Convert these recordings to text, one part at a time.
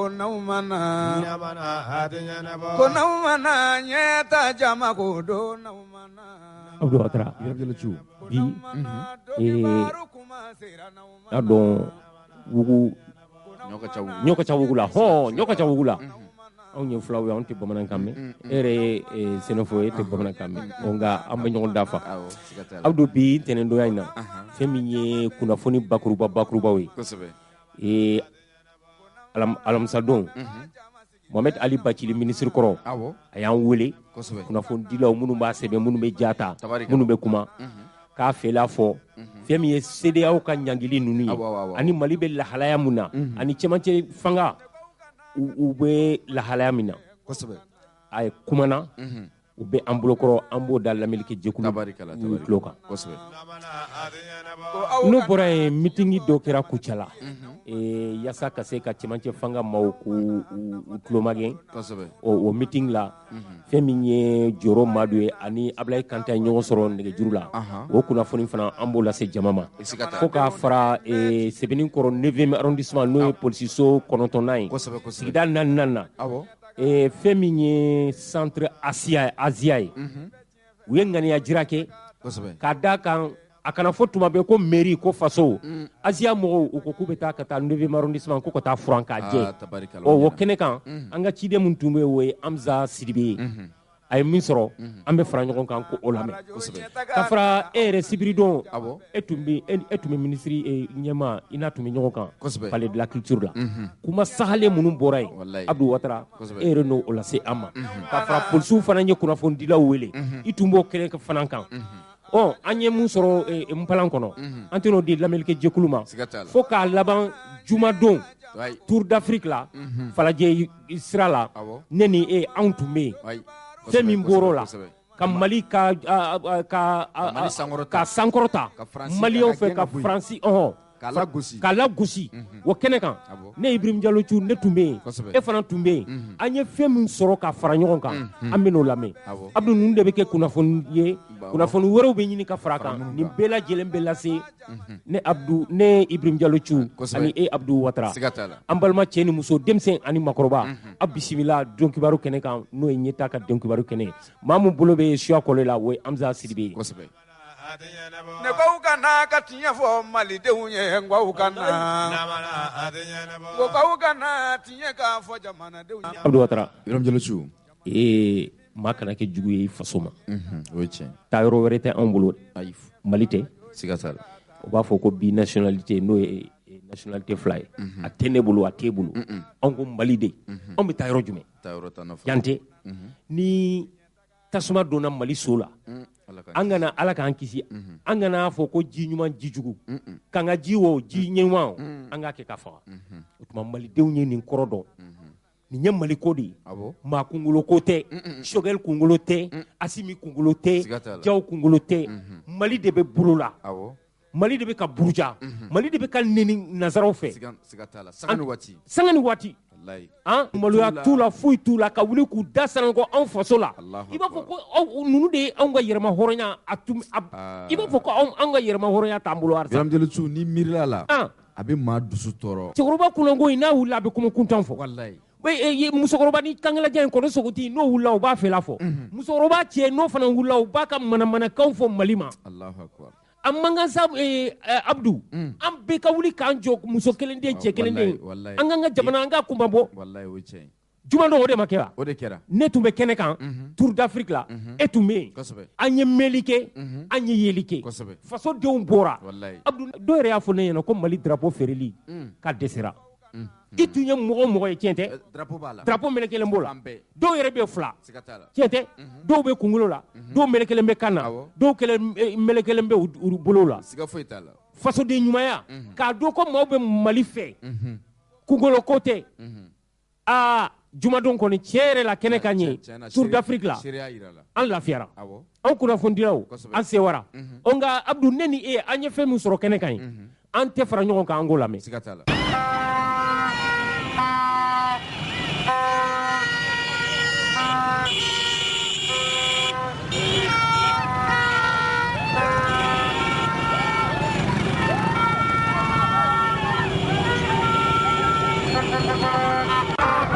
ko naumana ko naumana nyeta jama ko do naumana Abdou Ouattara bi adon wugu nyoka cha wugu la on ye flaw on te bamanan kamé ere senofo te bamanan kamé onga amba nyon dafa Abdou bi tenen do yayna feminye kuna foni bakruba we alam sadon Mohamed Ali Bachili ministre koro ayan wele kuna fon dilaw munu ba sebe munu be jata munu be kuma ka fela fo femiye CDAO ka nyangili nuni ani Mali be la halaya muna ani chemanche fanga u be la halaya mina ay kumana u be amblokoro ambo dal la miliki jekulu kloka no bora meeting do kera kuchala yasa kase ka chemanche fanga mauku uklomagen o meeting la feminye joro madwe ani ablay kanta nyon soro ndege jurula o kuna foni fana ambo la se jamama ko ka fara sebenin koro 9e arrondissement no police so konontonay sigida nanana feminye centre asia uyengani ya jirake kada kan akana fotuma be ko mairie ko faso asia mo ko kubeta kata 9e arrondissement ko ta franka je o wo kenekan anga cide mun tumbe we amza sidibe ay min soro ambe fra nyon kan ko olame ka fra ere sibridon etumi ministry nyema ina tumi nyon kan palais de la culture la kuma sahale munum boray Abdou Ouattara ere no olase ama ka fra polsu fana nye kuna fon dila wele itumbo kene ka fana kan anye mun soro mpalan kono antino di lamelke jekuluma fo ka laban jumadon Tour d'Afrique la falaje Israla neni antume femi mboro la ka Mali ka sankorota Mali on fait ka France kala gosi wo kenekan ne Ibrahim Diallo chu ne tumbe e fana tumbe anye femi soro ka fara ɲɔgɔn kan ameno lame Abdou nun de be ke kunafoni ye kunafoni wɛrɛw be ɲini ka fara kan ni bela jelen be lase ne Ibrahim Diallo chu ani Abdou Ouattara an balima cɛ ni muso denmisɛn ani makɔrɔba a bisimila donkibaru kɛnɛ kan n'o ye ɲɛta ka donkibaru kɛnɛ maa mun bolo be suya kɔlɔ la o ye Amza Sidibe ne ko kana ka tiɲɛ fɔ malidenw ye ko kana tiɲɛ ka fɔ jamanadenw ye Abdou Ouattara Ibrahim Diallo Chu maa kana kɛ jugu ye faso ma o ye tiɲɛ taa yɔrɔ wɛrɛ tɛ anw bolo Mali tɛ siga t'a la o b'a fɔ ko bi nationalité n'o ye nationalité fila ye a tɛ ne bolo a t'e bolo anw ko Mali de anw bɛ taa yɔrɔ jumɛn yan tɛ ni tasuma donna Mali so la an kana Ala k'an kisi an kana fɔ ko ji ɲuman ji jugu k'an ka ji wo ji ɲuman an k'a kɛ ka faga o tuma malidenw ye nin kɔrɔ dɔn nin ye Mali ko de ye maa kunkolo ko tɛ Choguel kunkolo tɛ Assimi kunkolo tɛ Diaw kunkolo tɛ Mali de bɛ bolo la Mali de bɛ ka buruja Mali de bɛ ka neni nazaraw fɛ sanga ni waati maloya t'u la foyi t'u la ka wuli k'u da sanango anw faso la i b'a fɔ ko nunu de ye anw ka yɛrɛma hɔrɔnya i b'a fɔ ko anw ka yɛrɛma hɔrɔnya t'an bolo arisa Ibrahim Diallo Chu ni miirila la a bɛ maa dusu tɔɔrɔ cɛkɔrɔba kunanko in n'a wulila a bɛ kuma kuntan fɔ musokɔrɔba ni kankalajan in kɔnɔ sogoti n'o wulila u b'a fɛla fɔ musokɔrɔba cɛ n'o fana wulila u b'a ka manamanakanw fɔ Mali ma an man kan sa Abdou an bɛɛ ka wuli k'an jɔ muso kelen den cɛ kelen den an kan ka jamana an ka kunba bɔ juma dɔ o de ma kɛ wa ne tun bɛ kɛnɛ kan Tour d'Afrique la e tun bɛ yen an ye mɛli kɛ an ye yeli kɛ faso denw bɔra Abdou dɔw yɛrɛ y'a fɔ ne ɲɛna ko Mali drapeau feereli k'a dɛsɛra i tun ye mɔgɔ ye tiɲɛ tɛ drapeau mɛlɛ kelen b'o la dɔw yɛrɛ bɛ fila tiɲɛ tɛ dɔw bɛ kunkolo la dɔw mɛlɛ kelen bɛ kan na dɔw mɛlɛ kelen bɛ u bolo la fasoden ɲumanya k'a dɔn ko maaw bɛ Mali fɛ kunkolo ko tɛ jumadon kɔni tiɲɛ yɛrɛ la kɛnɛ ka ɲɛ Tour d'Afrique la an lafiyara an kunnafonidilaw an sewara nka Abdou ne ni e an ye fɛn min sɔrɔ kɛnɛ kan ye an tɛ fara ɲɔgɔn kan an k'o lamɛn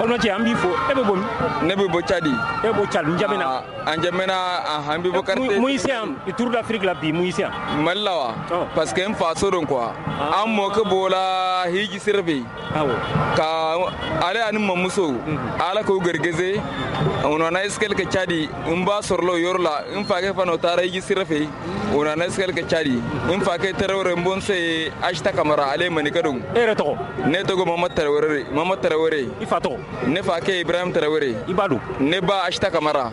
Ono ci ambi fo ebe bom nebe bo chadi e bo chal njamena anjamena hambi bo karte muisiam tour d'Afrique la bi muisiam mallawa parce que en faso don quoi am mo ko bola hiji sirbe ka ale an mamuso ala ko gergeze ono na iskel ke chadi umba sorlo yorla in fa ke fano tara hiji sirbe ono na iskel ke chadi in fa ke terore mbonse ashta kamara ale mani kadum ere to ne to go mamad tarawore ifato ne fa ke Ibrahim Tarawore ibadu ne ba ashta kamara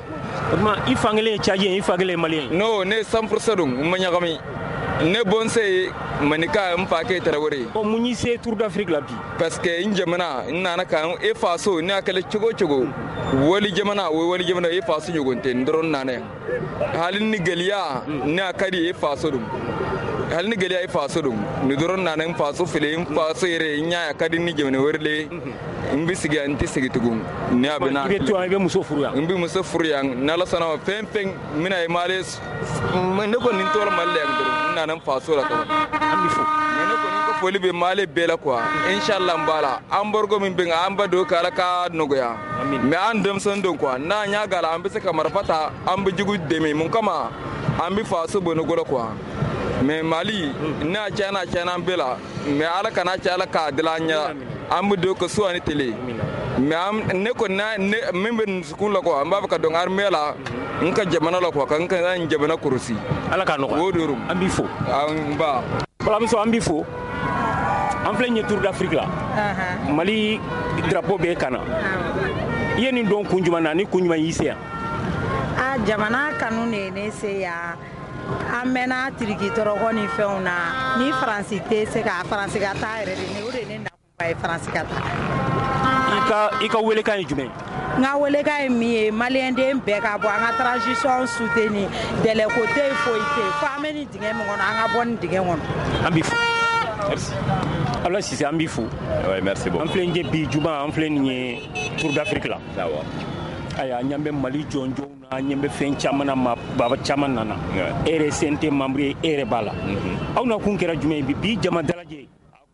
ma ifangele chaje ifangele malien no ne 100% dum manyagami ne bonse manika mfa ke Tarawore o munyi se tour d'Afrique la bi parce que injamana nana kan e faso ne akale chogo woli jamana e faso nyogonte ndron nane halin ni galiya ne akadi e faso dum halin ni galiya e faso dum ni ndron nane faso fele faso ere nya akadi ni jamane werle mbi sigi anti sigi tugum ne abena ibe to ibe muso furuya mbi muso furuya nala sana fem mina e males ne ko nin tol malle ngoro nanan faso la to ambi fo ne ko ni ko foli be male bela quoi inshallah mbala amborgo min be amba do kala ka nogoya me andem son don quoi na nya gala ambi se kamar fata ambi jigu demi mun kama ambi faso bono golo quoi me mali na chana bela me ala kana chala ka dilanya ambi do ko suani tele me am ne ko na membe sukun la ko amba ka don armela nka jamana la ko kan kan jamana kursi ala ka no wodurum ambi fo amba wala so ambi fo en plein tour d'Afrique là Mali drapeau be kana yeni don kunjuma na ni kunjuma yise a jamana kanu ne se ya amena tiriki toroko ni feuna ni francité se ka france ka ta ere ni o de ne na ba france ka ta ika wele kan jume nga wele kan mi malien de be ka bo nga transition soutenir de les côtés foité femme ni dingue mo nga bon dingue won ambi fou merci alors si c'est ambi fou ouais merci beaucoup en plein bi juma en plein ni tour d'Afrique là sawa aya nyambe Mali jonjo na nyambe fen chamana ma baba chamana na ere sente membre ere bala awna kun kera jume bi jama dalaje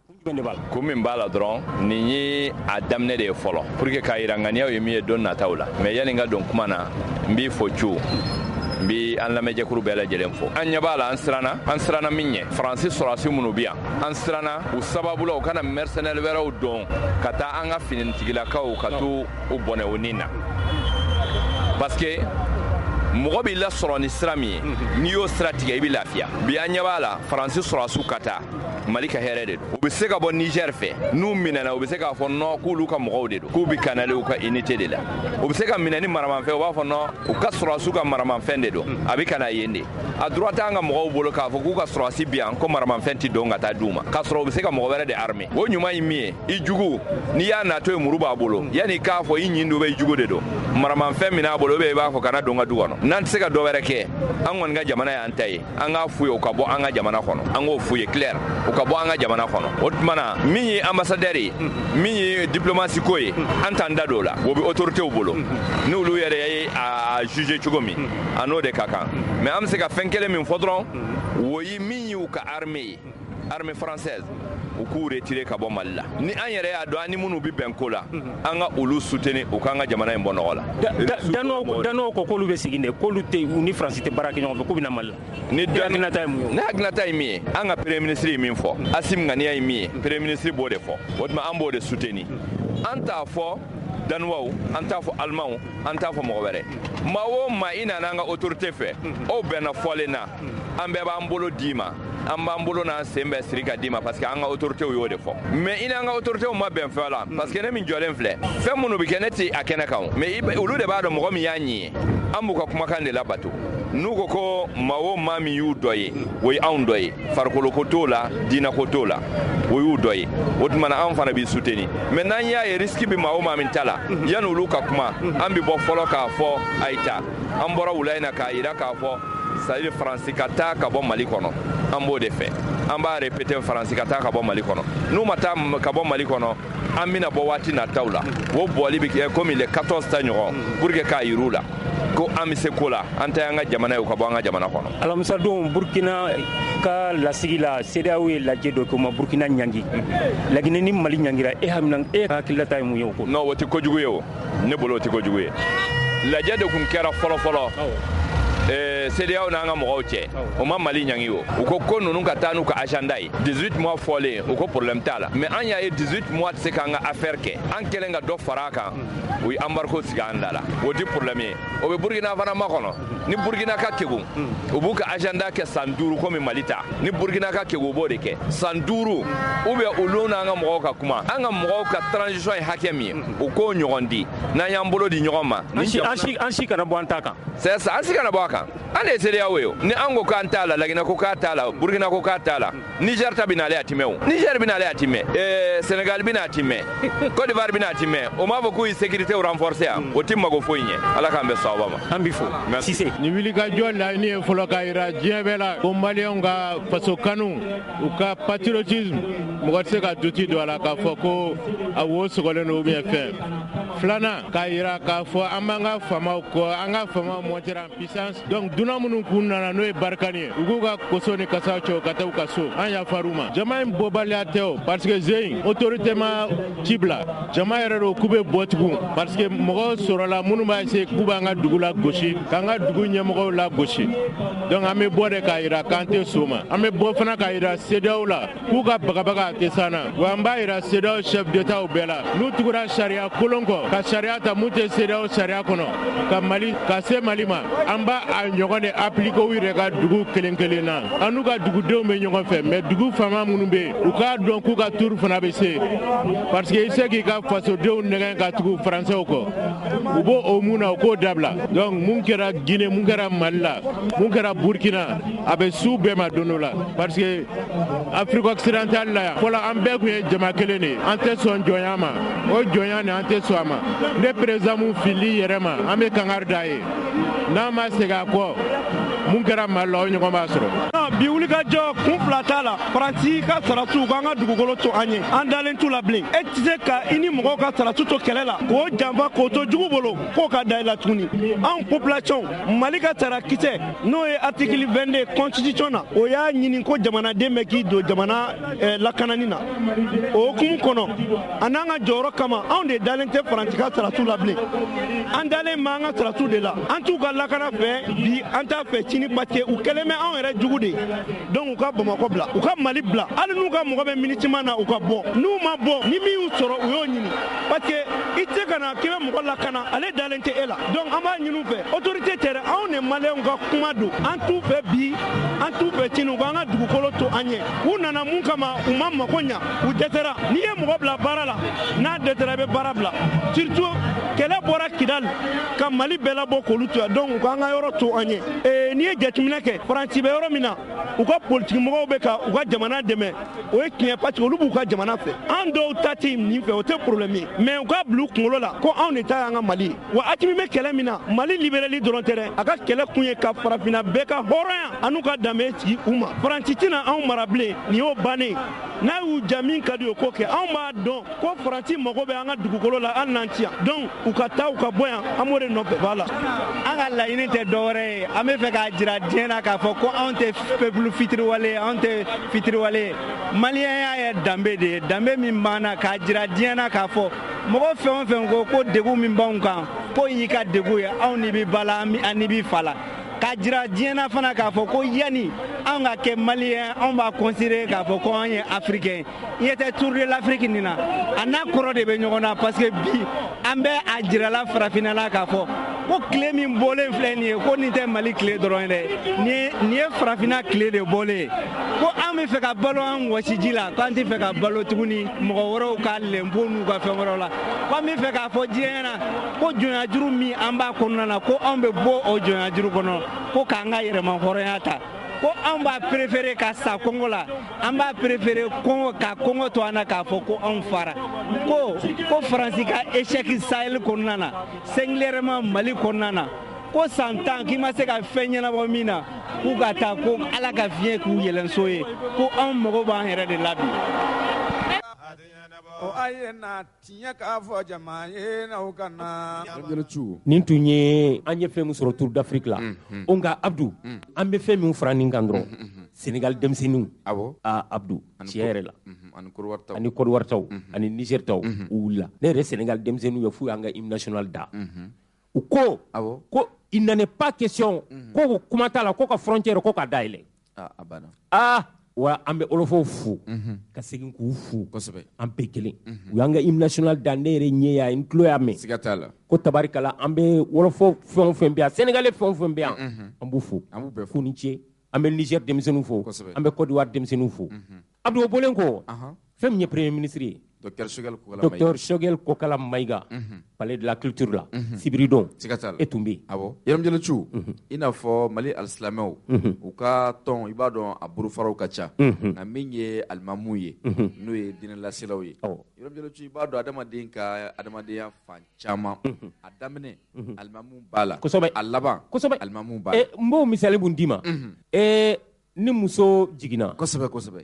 kunjumende bala kumin bala dron ni a damne de folo pour que kayirangania yemi don na taula mais yani nga don kuma na mbi fochu bi an lamɛjɛ kuru bɛɛ lajɛlen fo an ɲɛ b'a la an siranna min ɲɛ faransi sɔrɔsi minnu bi yan an siranna u sababu la u kana mercenaire wɛrɛw don ka taa an ka finitigilakaw ka to u bɔnɛ o nin na parce que mɔgɔ b'i lasɔrɔ ni sira min ye n'i y'o sira tigɛ i bɛ lafiya bi an ɲɛ b'a la faransi sɔrɔsiw ka taa Mali ka hɛrɛ de don u bɛ se ka bɔ Niger fɛ n'u minɛna u bɛ se k'a fɔ non k'olu ka mɔgɔw de don k'u bɛ kanale u ka unité de la u bɛ se ka minɛ ni maramanfɛn u b'a fɔ non u ka sɔrɔsiw ka maramanfɛn de don a bɛ ka na yen de a droit t'an ka mɔgɔw bolo k'a fɔ k'u ka sɔrɔsi bi yan ko maramanfɛn tɛ don ka taa d'u ma k'a sɔrɔ u bɛ se ka mɔgɔ wɛrɛ de armé o ɲuman ye min ye i jugu n'i y'a natɔ ye muru b'a bolo yanni k'a fɔ i ɲin don bɛ i jugu de don maramanfɛn min a bolo i b'a fɔ kana don ka du kɔnɔ n'an tɛ se ka dɔ wɛrɛ kɛ an kɔni ka jamana y'an ta ye an k'a f'u ye u ka bɔ an ka jamana kɔnɔ an k'o f'u ye clair u ka bɔ an ka jamana kɔnɔ o tuma na min ye ambassadeur ye min ye diplomasi ko ye an t'an da don o la o bɛ autoritéw bolo n'olu yɛrɛ ye a juger cogo min a n'o de ka kan mais an bɛ se ka fɛn kelen min fɔ dɔrɔn o ye min y'u ka armée ye armée française u k'u retirer ka bɔ Mali la ni an yɛrɛ y'a dɔn an ni minnu bɛ bɛn ko la an ka olu soutenir u k'an ka jamana in bɔ nɔgɔ la dano ko k'olu bɛ segin de k'olu tɛ u ni faransi tɛ baara kɛ ɲɔgɔn fɛ k'u bɛ na Mali la ni hakilinata ye mun ye ne hakilinata ye min ye an ka premier ministre ye min fɔ Assimi Ŋaniya ye min ye premier ministre b'o de fɔ o tuma an b'o de soutenir an t'a fɔ danuwaw an t'a fɔ alimanw an t'a fɔ mɔgɔ wɛrɛ maa o maa i nana an ka autorité fɛ o bɛnna fɔlen na an bɛɛ b'an bolo d'i ma an b'an bolo n'an sen bɛɛ siri ka d'i ma parce que an ka autoritéw y'o de fɔ mais i n'an ka autoritéw ma bɛn fɛn la parce que ne min jɔlen filɛ fɛn minnu bɛ kɛ ne tɛ a kɛnɛ kan mais olu de b'a dɔn mɔgɔ min y'a ɲi ye an b'u ka kumakan de labato n'u ko ko maa o maa min y'u dɔ ye o ye anw dɔ ye farikolo ko t'o la diinɛ ko t'o la o y'u dɔ ye o tuma na an fana b'i soutenir mais n'an y'a ye risque bɛ maa o maa min ta la yanni olu ka kuma an bɛ bɔ fɔlɔ k'a fɔ a ye ta an bɔra wula in na k'a jira k'a fɔ c'est à dire faransi ka taa ka bɔ Mali kɔnɔ an b'o de fɛ an b'a répéter faransi ka taa ka bɔ mali kɔnɔ n'u ma taa ka bɔ mali kɔnɔ an bɛna bɔ waati nataw la o bɔli bɛ kɛ comme les 14 ta ɲɔgɔn pour que k'a yir'u la ko an bɛ se ko la an tɛ an ka jamana ye u ka bɔ an ka jamana kɔnɔ. alamisa don burkina ka lasigi la CEDEAO ye lajɛ dɔ kɛ o ma burkina ɲangi laginɛ ni mali ɲangira e hakililata ye mun ye o ko. non o tɛ kojugu ye o ne bolo o tɛ kojugu ye lajɛ de tun kɛra fɔlɔfɔlɔ CEDEAO n'an ka mɔgɔw cɛ o ma mali ɲangi o u ko ninnu ka taa n'u ka agenda ye 18 mois fɔlen o ko problème t'a la mais an y'a ye 18 mois tɛ se k'an ka affaire kɛ an kɛlen ka dɔ fara a kan u ye embargo sigi an da la o tɛ problème ye o bɛ burkina fana makɔnɔ ni burkina ka kegun u b'u ka agenda kɛ san 5 komi mali ta ni burkina ka kegun u b'o de kɛ san 5 ou bien olu n'an ka mɔgɔw ka kuma an ka mɔgɔw ka transition ye hakɛ min ye u k'o ɲɔgɔn di n'an y'an bolo di ɲɔgɔn ma an si kana bɔ an ta kan c'est ça an si kana bɔ a kan an de CEDEAO ye ni an ko k'an t'a la Laginɛ ko k'a t'a la Burkina ko k'a t'a la Niger ta bɛna ale a timɛ o Niger bɛna ale a timɛ Sénégal bɛna a timɛ Côte d'Ivoire bɛna a timɛ o m'a fɔ k'u ye sécurité renforcer yan o ti mago foyi ɲɛ Ala k'an bɛn sababa ma an b'i fo Cissé ni wulikajɔ laɲini ye fɔlɔ ka yira diɲɛ bɛɛ la ko maliyɛnw ka faso kanu u ka patriotisme mɔgɔ tɛ se ka duti don a la k'a fɔ ko a wo sɔgɔlen don ou bien fɛn filanan k'a yira k'a fɔ an b'an ka faamaw kɔ an ka faamaw monter en puissance donc dunan minnu kun nana n'o ye barikani ye u k'u ka koso ni kasaw cɛ ka taa u ka so an yafar'u ma jama in bɔbaliya tɛ o parce que zeyin autorité ma ci bila jama yɛrɛ do k'u bɛ bɔ tugun parce que mɔgɔw sɔrɔla minnu b'a essayer k'u b'an ka dugu la gosi k'an ka dugu ɲɛmɔgɔw la gosi donc an bɛ bɔ de k'a yira k'an tɛ so ma an bɛ bɔ fana k'a yira CEDEAO la k'u ka bagabaga a tɛ s'an na wa an b'a yira CEDEAO chef d'État bɛɛ la n'u tugura sariya kolon kɔ ka sariya ta mun tɛ CEDEAO sariya kɔnɔ ka se mali ma an b'a a ɲɔgɔn de appliquer u yɛrɛ ka dugu kelen kelen na an n'u ka dugudenw bɛ ɲɔgɔn fɛ mais dugu faama minnu bɛ yen u k'a dɔn k'u ka tour fana bɛ se parce que i se k'i ka fasodenw nɛgɛn ka tugu faransɛw kɔ u b'o o mun na u k'o dabila donc mun kɛra Guinée mun kɛra Mali la mun kɛra Burkina a bɛ su bɛɛ ma don dɔ la parce que Afrique occidentale la yan fɔlɔ an bɛɛ tun ye jama kelen de ye an tɛ sɔn jɔnya ma o jɔnya nin an tɛ sɔn a ma ne président mun fili yɛrɛ ma an bɛ kangari d'a ye n'an ma segin a kɔ mun kɛra Mali la o ɲɔgɔn b'a sɔrɔ. bi wulikajɔ kun fila t'a la faransi ka sarasiw k'an ka dugukolo to an ye an dalen t'u la bilen e tɛ se ka i ni mɔgɔw ka sarasi to kɛlɛ la k'o janfa k'o to jugu bolo k'o ka da i la tuguni anw population Mali ka sarakisɛ n'o ye article 22 constitution na o y'a ɲini ko jamanaden bɛ k'i don jamana lakanani na o hukumu kɔnɔ a n'an ka jɔyɔrɔ kama anw de dalen tɛ faransi ka sarasiw la bilen an dalen bɛ an ka sarasiw de la an t'u ka lakana fɛ bi an t'a fɛ sini parce que u kɛlen bɛ anw yɛrɛ jugu de ye donc u ka Bamakɔ bila u ka Mali bila hali n'u ka mɔgɔ bɛ minitiman na u ka bɔ n'u ma bɔ ni min y'u sɔrɔ u y'o ɲini parce que i tɛ se ka na k'i bɛ mɔgɔ lakana ale dalen tɛ e la donc an b'a ɲini u fɛ autorité tɛ dɛ anw de maliyɛnw ka kuma don an t'u fɛ bi an t'u fɛ sini u k'an ka dugukolo to an ye u nana mun kama u ma mako ɲa u dɛsɛra n'i ye mɔgɔ bila baara la n'a dɛsɛra i bɛ baara bila surtout kɛlɛ bɔra Kidali ka Mali bɛɛ labɔ k'olu to yan donc u k'an ka yɔrɔ to an ye n'i ye jateminɛ kɛ faransi bɛ yɔrɔ min na u ka politiki mɔgɔw bɛ ka u ka jamana dɛmɛ o ye tiɲɛ parce que olu b'u ka jamana fɛ an dɔw ta tɛ nin fɛ o tɛ problème ye mais u ka bila u kunkolo la ko anw de ta y'an ka Mali ye wa Asimi bɛ kɛlɛ min na Mali libérali dɔrɔn tɛ dɛ a ka kɛlɛ kun ye ka farafinna bɛɛ ka hɔrɔnya an n'u ka danbe sigi u ma faransi tɛna anw mara bilen nin y'o bannen n'a y'u ja min ka di o k'o kɛ anw b'a dɔn ko faransi mago bɛ an ka dugukolo la hali n'an ti yan donc u ka taa u ka bɔ yan an b'o de nɔfɛ voilà an ka laɲini tɛ dɔwɛrɛ ye an bɛ fɛ k'a jira diɲɛ na k'a fɔ ko anw tɛ peuple fitiriwale ye anw tɛ fitiriwale ye maliyɛnya ye danbe de ye danbe min b'an na k'a jira diɲɛ na k'a fɔ mɔgɔ fɛn o fɛn ko degun min b'anw kan ko y'i ka degun ye anw ni b'i ba la an ni b'i fa la k'a jira diɲɛ na fana k'a fɔ ko yanni anw ka kɛ maliyɛn anw b'a considérer k'a fɔ ko an ye africain i ɲɛ tɛ tour de l'Afrique nin na a n'a kɔrɔ de bɛ ɲɔgɔn na parce que bi an bɛ a jirala farafinna la k'a fɔ ko tile min bɔlen filɛ nin ye ko nin tɛ Mali tile dɔrɔn ye dɛ nin ye farafinna tile de bɔlen ye ko an bɛ fɛ ka balo an wɔsiji la ko an tɛ fɛ ka balo tuguni mɔgɔ wɛrɛw ka lɛnpo n'u ka fɛn wɛrɛw la ko an bɛ fɛ k'a fɔ diɲɛ na ko jɔnyajuru min an b'a kɔnɔna na ko anw bɛ bɔ o jɔnyajuru kɔnɔ ko k'an ka yɛrɛma hɔrɔnya ta ko anw b'a préféré ka sa Congo la an b'a préféré ka Congo to an na k'a fɔ ko anw fara ko Faransi ka échec Sahel kɔnɔna na singulièrement Mali kɔnɔna na ko san 10 k'i ma se ka fɛn ɲɛnabɔ min na k'u ka taa ko ala ka fiɲɛ k'u yɛlɛnso ye ko anw mago b'an yɛrɛ de la bi. nin tun ye an ye fɛn min sɔrɔ Tour d'Afrique la o nka Abdou an bɛ fɛn min fara nin kan dɔrɔn Sénégal denmisɛnninw Abdou tiɲɛ yɛrɛ la ani Côte d'Ivoire taw ani Niger taw u wulila ne yɛrɛ Sénégal denmisɛnninw ye f'u y'an ka hymne national da u ko il n'en est pas question ko kuma t'a la ko ka frontière ko ka dayɛlɛ wa an bɛ olofow fo ka segin k'u fo an bɛɛ kelen u y'an ka hymne national da ne yɛrɛ ɲɛ y'a n tulo y'a mɛn ko tabarikala an bɛ wolofɔ fɛn o fɛn bɛ yan Sénégalais fɛn o fɛn bɛ yan an b'u fo fo ni ce an bɛ Niger denmisɛnninw fo an bɛ Côte d'Ivoire denmisɛnninw fo Abdou o bɔlen kɔ fɛn min ye premier ministre ye Docteur Choguel Kokala Maïga palais de la culture la Sibiridon e tun bɛ Yaram Jalachu i n'a fɔ Mali alisilamɛw u ka tɔn i b'a dɔn a burufaraw ka ca nka min ye alimamuw ye n'o ye diinɛlaselaw ye Yaram Jalachu i b'a dɔn adamaden ka adamadenya fan caman a daminɛ alimamuw b'a la a laban alimamuw b'a la n b'o misali mun d'i ma ni muso jiginna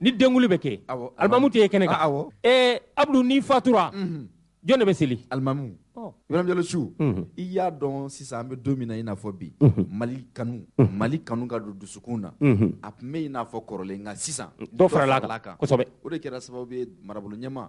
ni denkuli bɛ kɛ alimamu tɛ ye kɛnɛ kan Abdou ni fatura jɔn de bɛ seli alimamu Ibrahim Diallo Su i y'a dɔn sisan an bɛ don min na i n'a fɔ bi Mali kanu ka don dusukun na a tun bɛ i n'a fɔ kɔrɔlen nka sisan dɔ farala kan kosɛbɛ o de kɛra sababu ye marabolo ɲɛma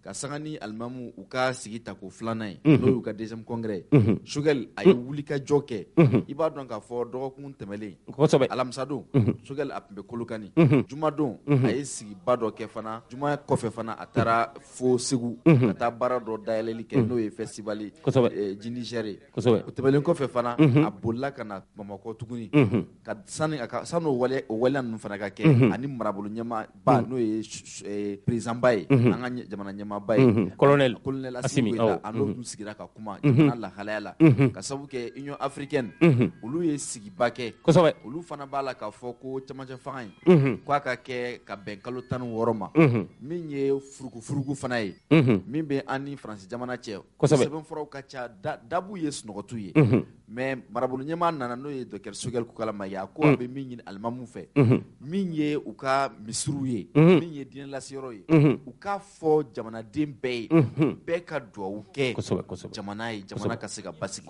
ka sanga ni alimamu u ka sigi tako filanan ye n'o y'u ka deuxième congrès Choguel a ye wulikajɔ kɛ i b'a dɔn k'a fɔ dɔgɔkun tɛmɛlen kosɛbɛ alamisadon Choguel a tun bɛ Kolokani jumadon a ye sigiba dɔ kɛ fana juma kɔfɛ fana a taara fo Segu ka taa baara dɔ dayɛlɛli kɛ n'o ye festival Jindi Jare o tɛmɛlen kɔfɛ fana a bolila ka na Bamakɔ tuguni ka sani o waleya ninnu fana ka kɛ ani marabolo ɲɛmaaba n'o ye président ba ye an ka jamana ɲɛmaaba ye colonel Assimi Goïta a n'o tun sigira ka kuma jamana lahalaya la ka sababu kɛ Union africaine olu ye sigiba kɛ olu fana b'a la k'a fɔ ko camancɛ fanga in k'a ka kɛ ka bɛn kalo 16 ma min ye furugufurugu fana ye min bɛ an ni Faransi jamana cɛ sɛbɛnfuraw ka ca dabu ye sunɔgɔtu ye mais marabolo ɲɛmaa nana n'o ye Docteur Choguel Kokala Maïga ko a bɛ min ɲini alimamu fɛ min ye u ka misiriw ye min ye diinɛ laseyɔrɔ ye u k'a fɔ jamanaden bɛɛ ye bɛɛ ka duwawu kɛ jamana ye jamana ka se ka basigi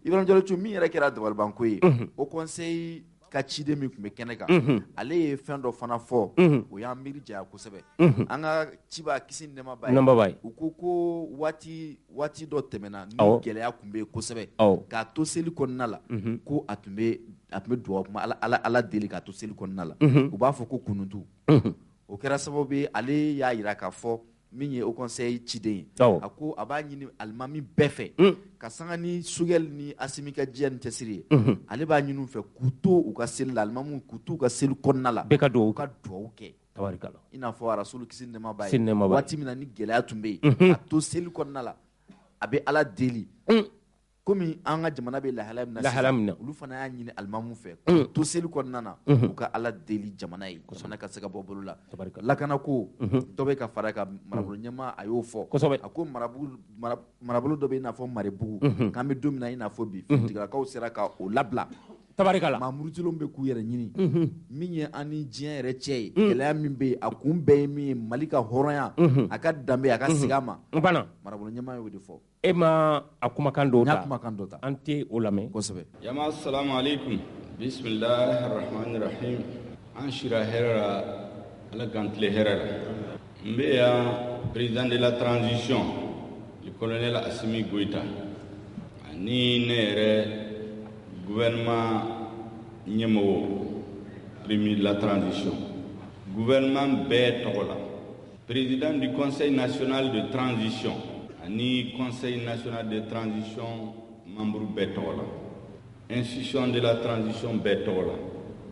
Ibrahim Diallo Thiaw min yɛrɛ kɛra dabalibanko ye o conseil ka ciden min tun bɛ kɛnɛ kan ale ye fɛn dɔ fana fɔ o y'an miiri janya kosɛbɛ an ka ciba kisi nɛɛmaba ye u ko waati dɔ tɛmɛna ni gɛlɛya tun bɛ yen kosɛbɛ k'a to seli kɔnɔna la ko a tun bɛ duwawu kuma ala deli k'a to seli kɔnɔna la u b'a fɔ ko kununtu o kɛra sababu ye ale y'a jira k'a fɔ min ye o conseil ciden ye a ko a b'a ɲini alimami bɛɛ fɛ ka sanga ni Choguel ni Assimi ka diya ni cɛsiri ye ale b'a ɲini u fɛ k'u to u ka seli la alimamu k'u to u ka seli kɔnɔna la bɛɛ ka duwawu kɛ i n'a fɔ Rasulu kisi nɛɛmaba ye waati min na ni gɛlɛya tun bɛ yen a to seli kɔnɔna la a bɛ ala deli komi an ka jamana bɛ lahala min na olu fana y'a ɲini alimamu fɛ k'u to seli kɔnɔna na u ka ala deli jamana ye jamana ka se ka bɔ bolo la lakana ko dɔ bɛ ka fara ka marabolo ɲɛmaa a y'o fɔ a ko marabolo dɔ bɛ i n'a fɔ Marebugu k'an bɛ don min na i n'a fɔ bi finitigilakaw sera ka o labila tabarikala mamurutilon bɛ k'u yɛrɛ ɲini min ye an ni diɲɛ yɛrɛ cɛ ye gɛlɛya min bɛ yen a kun bɛɛ ye min ye Mali ka hɔrɔnya a ka danbe a ka segin a ma marabolo ɲɛmaa y'o de fɔ e ma a kumakan dɔ ta an tɛ o lamɛn kosɛbɛ jama assalamu alaikum bismillahir rahmanir rahim an shira hɛrɛ la ala k'an tile hɛrɛ la n bɛ yan président de la transition le colonel Assimi Goïta ani ne yɛrɛ gouvernement ɲɛmɔgɔ premier de la transition gouvernement bɛɛ tɔgɔ la président du conseil national de transition ani conseil national de transition membre bɛɛ tɔgɔ la institution de la transition bɛɛ tɔgɔ la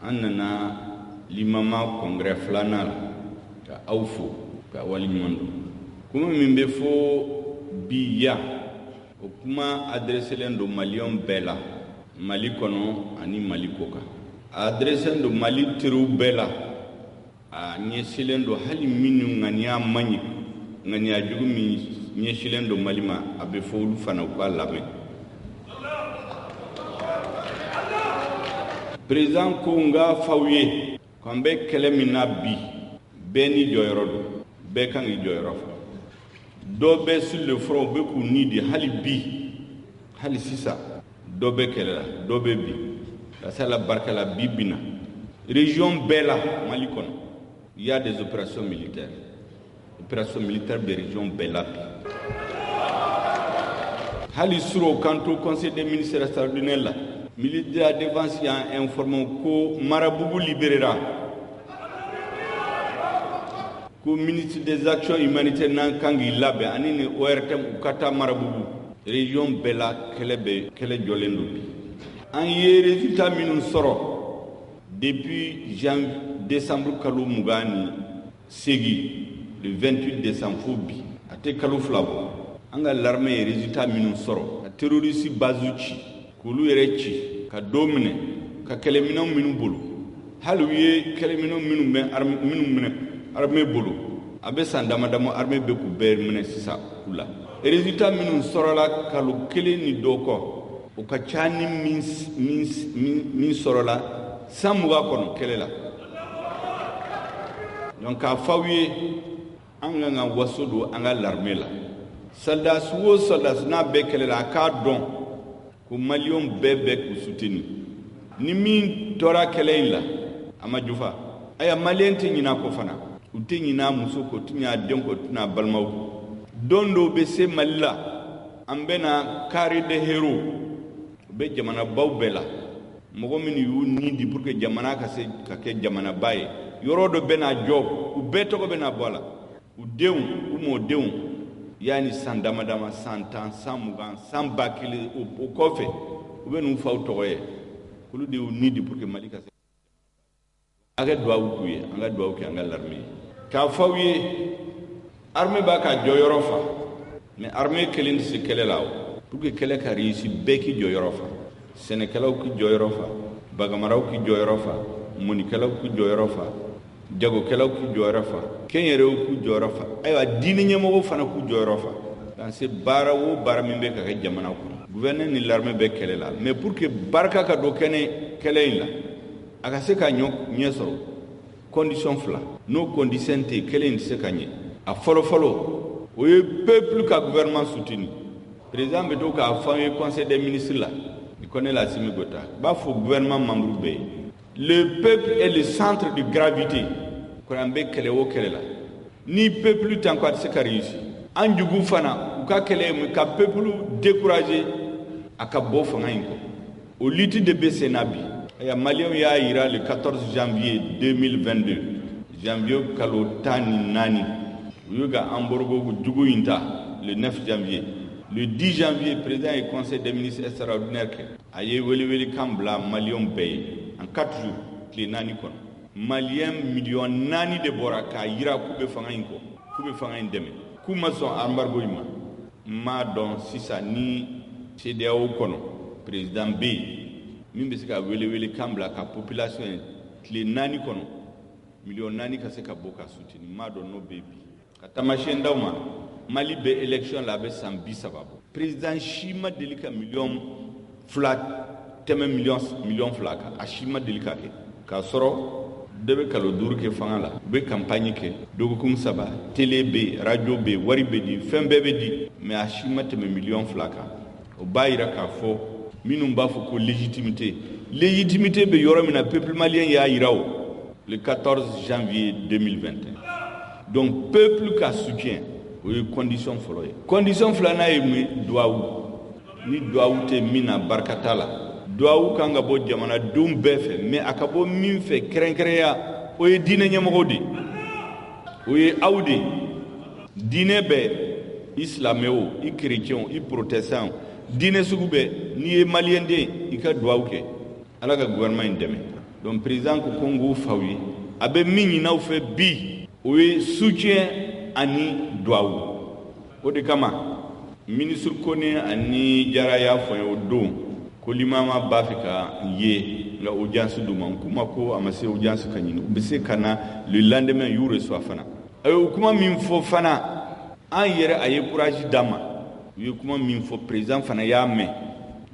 an nana limama congrès filanan la ka aw fo ka waleɲuman dɔn kuma min bɛ fɔ bi yan o kuma adresselen don maliyɛnw bɛɛ la Mali kɔnɔ ani Mali kɔ kan a adressé don Mali teriw bɛɛ la a ɲɛsilen don hali minnu ŋaniya man ɲi ŋaniya jugu min ɲɛsilen don Mali ma a bɛ fɔ olu fana u k'a lamɛn président ko nga fawye ko be kele mina bi beni joyro be kan i joyro do be sur le front be ku ni di hali sisa do be kele la do be bi la sala barka la bibina région bela Mali kono il y a des opérations militaires de région bela hali suro kanto conseil des ministres extraordinaire la ministre de la défense a informé ko Marabougou libérera ko ministre des actions humanitaires nan kangi labe anini ORTM ukata Marabougou région bela kele jolendo bi an ye résultat minun soro depuis décembre kalo mugani segi le 28 décembre fobi ate kalo flabo anga l'armée résultat minun soro a terroriste bazuchi kulu yerechi ka domine ka kelemino minu bulu halu ye kelemino minu be armée bulu abe sandama damo armée be ku ber mine sisa kula résultat minun soro la kalu kele ni doko o ka chani min soro la samuga kono kele la donc a fawiye anga nga wasodo anga l'armée la soldat na be kele la ka don ko malion bebe ku soutenir ni min tora kele la ama jufa aya malien te nyina ko fana uti nyina muso ko tinya den ko tuna balmaw dondo be se malla ambena kari de hero be jamana bawbela mogo min yu nindi pour que jamana ka ke jamana baye yorodo bena job u beto ko bena bola u dew u mo dew yani sandama dama santan samugan sambakile o kofe u benu faw toye kulu de u nindi pour que malika se aga doa kuye anga doa ke anga l'armée ka fawiye armée ba ka joyorofa mais armée kelin se kelelaw pour que kele ka réussir beki joyorofa Sénékalaw ki joyorofa bagamaraw ki joyorofa monikalaw ki joyorofa jagokalaw ki joyorofa kenyerew ki joyorofa aywa dini ñemogo fana ku joyorofa dans ce bara wo bara min be ka ke jamana ko gouverneur ni l'armée be kele la mais pour que barka ka do kene kele la aka se ka ñesoro condition fla no condition te kele ni se ka ñe a folo o ye peuple ka gouvernement soutenu président be do ka famille conseil des ministres là. Il connaît la Simigota. Bafo gouvernement Mamroubé. Le peuple est le centre de gravité. Korambe Kelewo Kelela. Ni peuple tant quoi c'est qu'a réussi. Anjugu Fana, ou ka Kele, ka peuple découragé, à Kabo Fangainko. Au litre de Bessenabi. Il y a Malien ira le 14 janvier 2022. Janvier Kalotani Nani. Yuga Amborgo Djugu Inta le 9 janvier. Le 10 janvier, le président et conseil des ministres extraordinaires a eu Kambla Malion Bay en 4 jours. Les nani kon. Malien million nani de Boraka, ira Koube Fangainko, Koube Fangain Deme. Koumason Ambargo Ima. Ma don Sisa ni CDAO Kono, président B. Mimbesika Wele Kambla, ka population, les nani Kono. Million nani Kaseka Boka soutenu. Ma don no baby. Katamachen Dauma. Mali be élection la be sambi sababu président Shima delika million flat teme million flaka a Shima delika ke ka soro debe kalo dur ke fangala be campagne ke dogo kum saba télé be radio be wari be di fembe be di mais a Shima teme million flaka o bayira ka fo minum ba fo ko légitimité be yoro mina peuple malien ya irawo le 14 janvier 2021 donc peuple ka soutien oui condition foloye condition flana e mi duawu ni duawu te mina barkatala duawu kanga bo jamana dum befe mais akabo min fe krenkreya o e dine nyamogodi o e awdi dine be islameo i chrétien i protestant dine sugube ni e malien de i ka duawu ke ala ka gouvernement ndeme donc président ko kongo fawi abe minni naw fe bi o e soutien ani duawu o de kama ministre kone ani jara ya foyo do ko limama bafika ye la audience du man kuma ko amase audience kanyini bese kana le lendemain yure so fana ayo kuma min fo fana an yere aye courage dama ye kuma min fo président fana ya me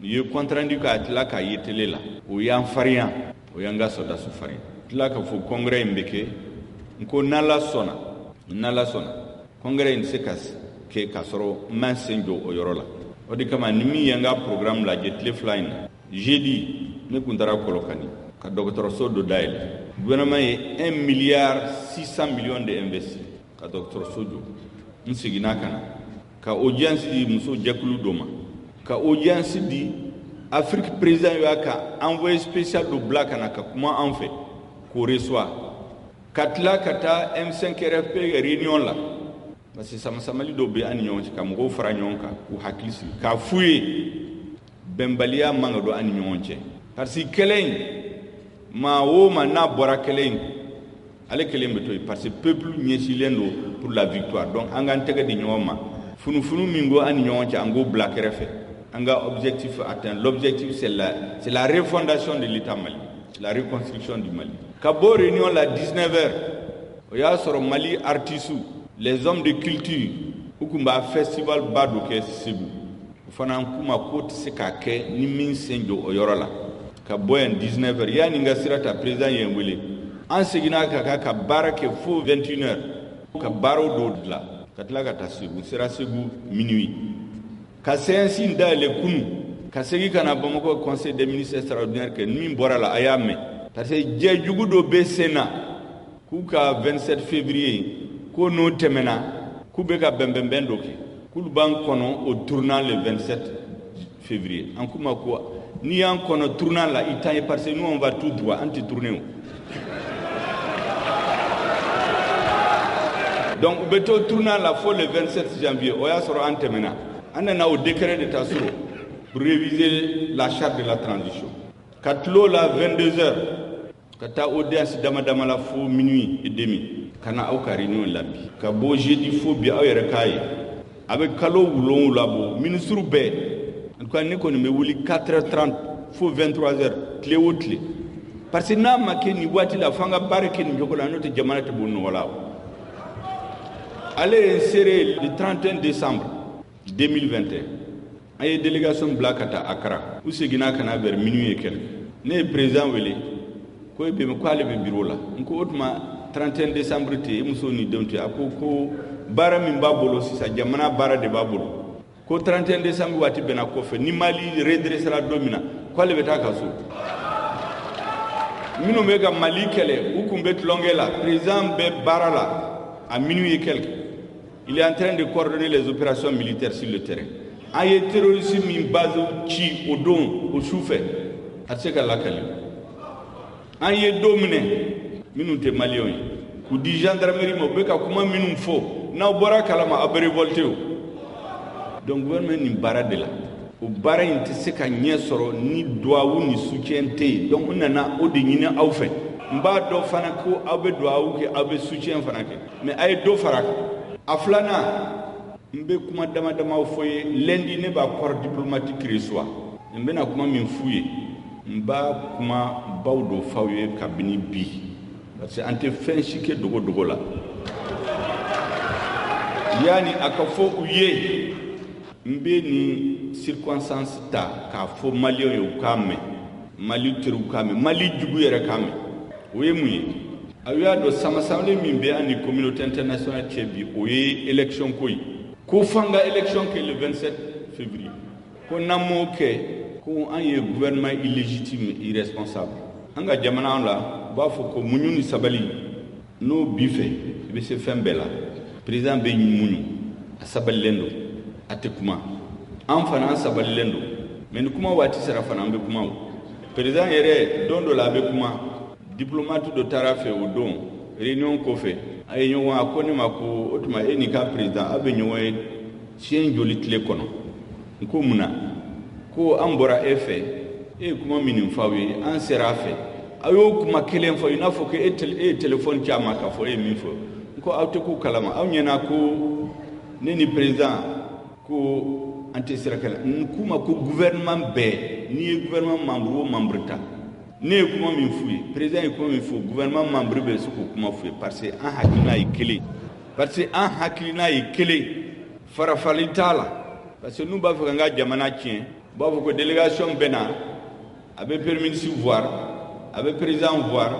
ye contrat rendu ka atla ka yetele la o ya farian o yanga soda su farin tila ka fo congrès mbeke nko nala sona congrès ni sekas ke kasoro man senjo o yorola o de kama nimi yanga programme la jetle flying jeudi ne kuntara kolokani ka docteur Sodo daile gouvernement ye 1,6 milliard de investi ka docteur Sodo nsigina kana ka audience di muso jakulu doma ka audience di Afrique président yo ka envoyé spécial do black na ka kuma en fait ko reçoit katla kata M5 RFP réunion la parce que samali do be an ñon ci kam go fara ñon ka ku hakisi ka fuye bembalia manga do an ñon ci parce que kelen ma wo ma na bora kelen ale kelen beto parce que peuple ñesilendo pour la victoire donc anga tega di ñoma funu mingo an ñon ci ango black RFP anga objectif atteint l'objectif c'est la refondation de l'état Mali la reconstruction du Mali kabo réunion la 19h o ya soro Mali artisu les hommes de culture ukumba festival badu ke sibu fana kuma ko se ka ke ni min senjo o yorola kabo en 19h yani nga sirata président yembele en segina ka barake fo 21h ka baro do la katla ka sibu sera sibu minuit ka sensi ndale kunu ka segi kana Bamako conseil des ministres extraordinaire que min borala ayame parce que jejugu do be sena ku ka 27 février ko no temena ku be ka bembemben ke ku ban kono au tournant le 27 février en kuma ko ni en kono tournant la itaye parce que nous on va tout droit anti tourner donc beto tournant la fo le 27 janvier o ya soro antemena anana au décret de Tassuro pour réviser la charte de la transition. Katlo la 22h, kata audience dama la fo minuit et demi, kana au réunion labi. Kabo jeudi fo bi au yerekaye. Avec kalo wulon labo, ministre be. En quoi ne connaît me wuli 4h30 fo 23h, clé ou clé. Parce que na makeni wati la fanga bareke ni jokola note jamana te bonno wala. Allez insérer le 31 décembre 2021. Il y a une délégation black à Accra. Où c'est qu'il y a vers minuit et quelques. Le président Wele, quoi le bureau là. On a 31 décembre, on a dit ko bara min babolo si sa jamana bara de babolo. Ko 31 décembre wati bena ko fe ni Mali redresser la domina. Quoi le beta kaso. Mino mega Mali kele ou kumbet longela président be bara là à minuit et quelques. Il est en train de coordonner les opérations militaires sur le terrain. Aye terrorisme min base ci o don o souffre atseka lakali aye domine minute malion ku di gendarmerie mo beka kuma minum fo na bora kalama abere volteo donc gouvernement ni barade la o bara inte seka nyesoro ni doawu ni soutienté donc nana o de nyina awfe mba do fana ko abe doawu ke abe soutien fana ke mais aye do faraka aflana mbe kuma dama foye lundi ne ba corps diplomatique reçoit mbe na kuma min fuye mba kuma bawdo fawye kabini bi parce que ante fin chike dogo la yani akafo uye mbe ni circonstance ta ka fo malio yo kame mali teru kame mali jugu yere kame oye muye awya do samasamle mimbe ani communauté internationale tiebi oye élection koyi ko fanga élection que le 27 février ko namo ke ko an ye gouvernement illégitime irresponsable anga jamana la ba fo ko muñu ni sabali no bife be se fembela président be muñu asabali lendo atekuma an fana sabali lendo men kuma wati sera fana be kuma président yere dondo la be kuma diplomate do tarafe o don réunion ko fe ay ñoo wa ko ni mako otuma eni ka président abe ñoo sien joli tele kono ko muna ko ambora efe e kuma minin fawi an serafe ayo kuma kelen fo ina fo ke téléphone chama ka fo e min fo ko awte ko kalama aw ñena ko neni président ko anti serakala kuma ko gouvernement be ni gouvernement membre ta ne kuma min fuyi président kuma min fu gouvernement membre be su ko kuma fuyi parce que an hakina yi kele parce que an hakina yi kele farafali tala parce que nous ba fanga jamana tien ba ko délégation bena abe permis voir avec le président voir,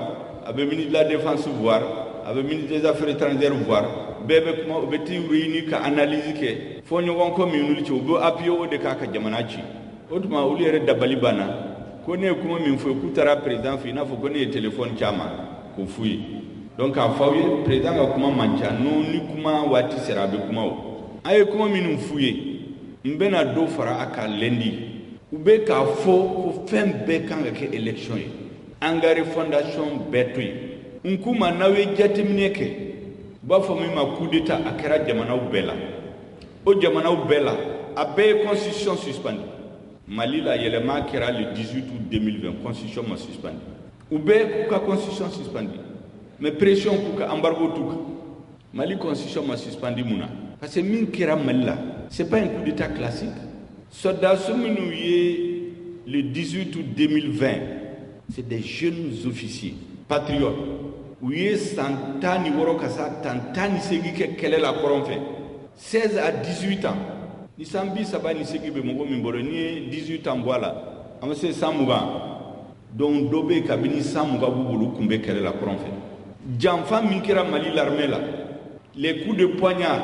avec le ministre de la Défense voir, avec le ministre des Affaires étrangères voir, bébé comment on peut réunir qu'à analyser que faut nous en communauté ou bien appuyer au déca que jamanachi. Autrement, au lieu de d'abalibana, connaît comment il faut écouter le président, il faut connaître le téléphone chama, qu'on fouille. Donc à fois le président a comment mancha, non ni comment wati sera be comment. Aye comment nous fouiller, mbena do fara aka lendi, ou be ka fo ko fem be kanga ke élection yi. Engagé fondation betui. Nkuma nawe jatemineke. Ba fami ma coup d'état akera jamana ubela. O jamana ubela abe constitution suspendue. Mali la yelema kera le 18 août 2020 constitution ma suspendue. Ube ka constitution suspendue. Mais pression pour ka embargo tout. Mali constitution ma suspendue muna. Parce que min kera Mali là, c'est pas un coup d'état classique. Soda souminouye le 18 août 2020. C'est des jeunes officiers patriotes. Oui, Santani Worokasa, Tantani Segike, quelle est la coron fait 16 à 18 ans. Nisambi Saba Niseki Bemogo Mimboloni, 18 ans, voilà. Amassé Samouga. Donc, Dobe Kabini Samouga Boubou Kumbe, quelle est la coron fait Djamfa Minkera Mali l'armée là. Les coups de poignard,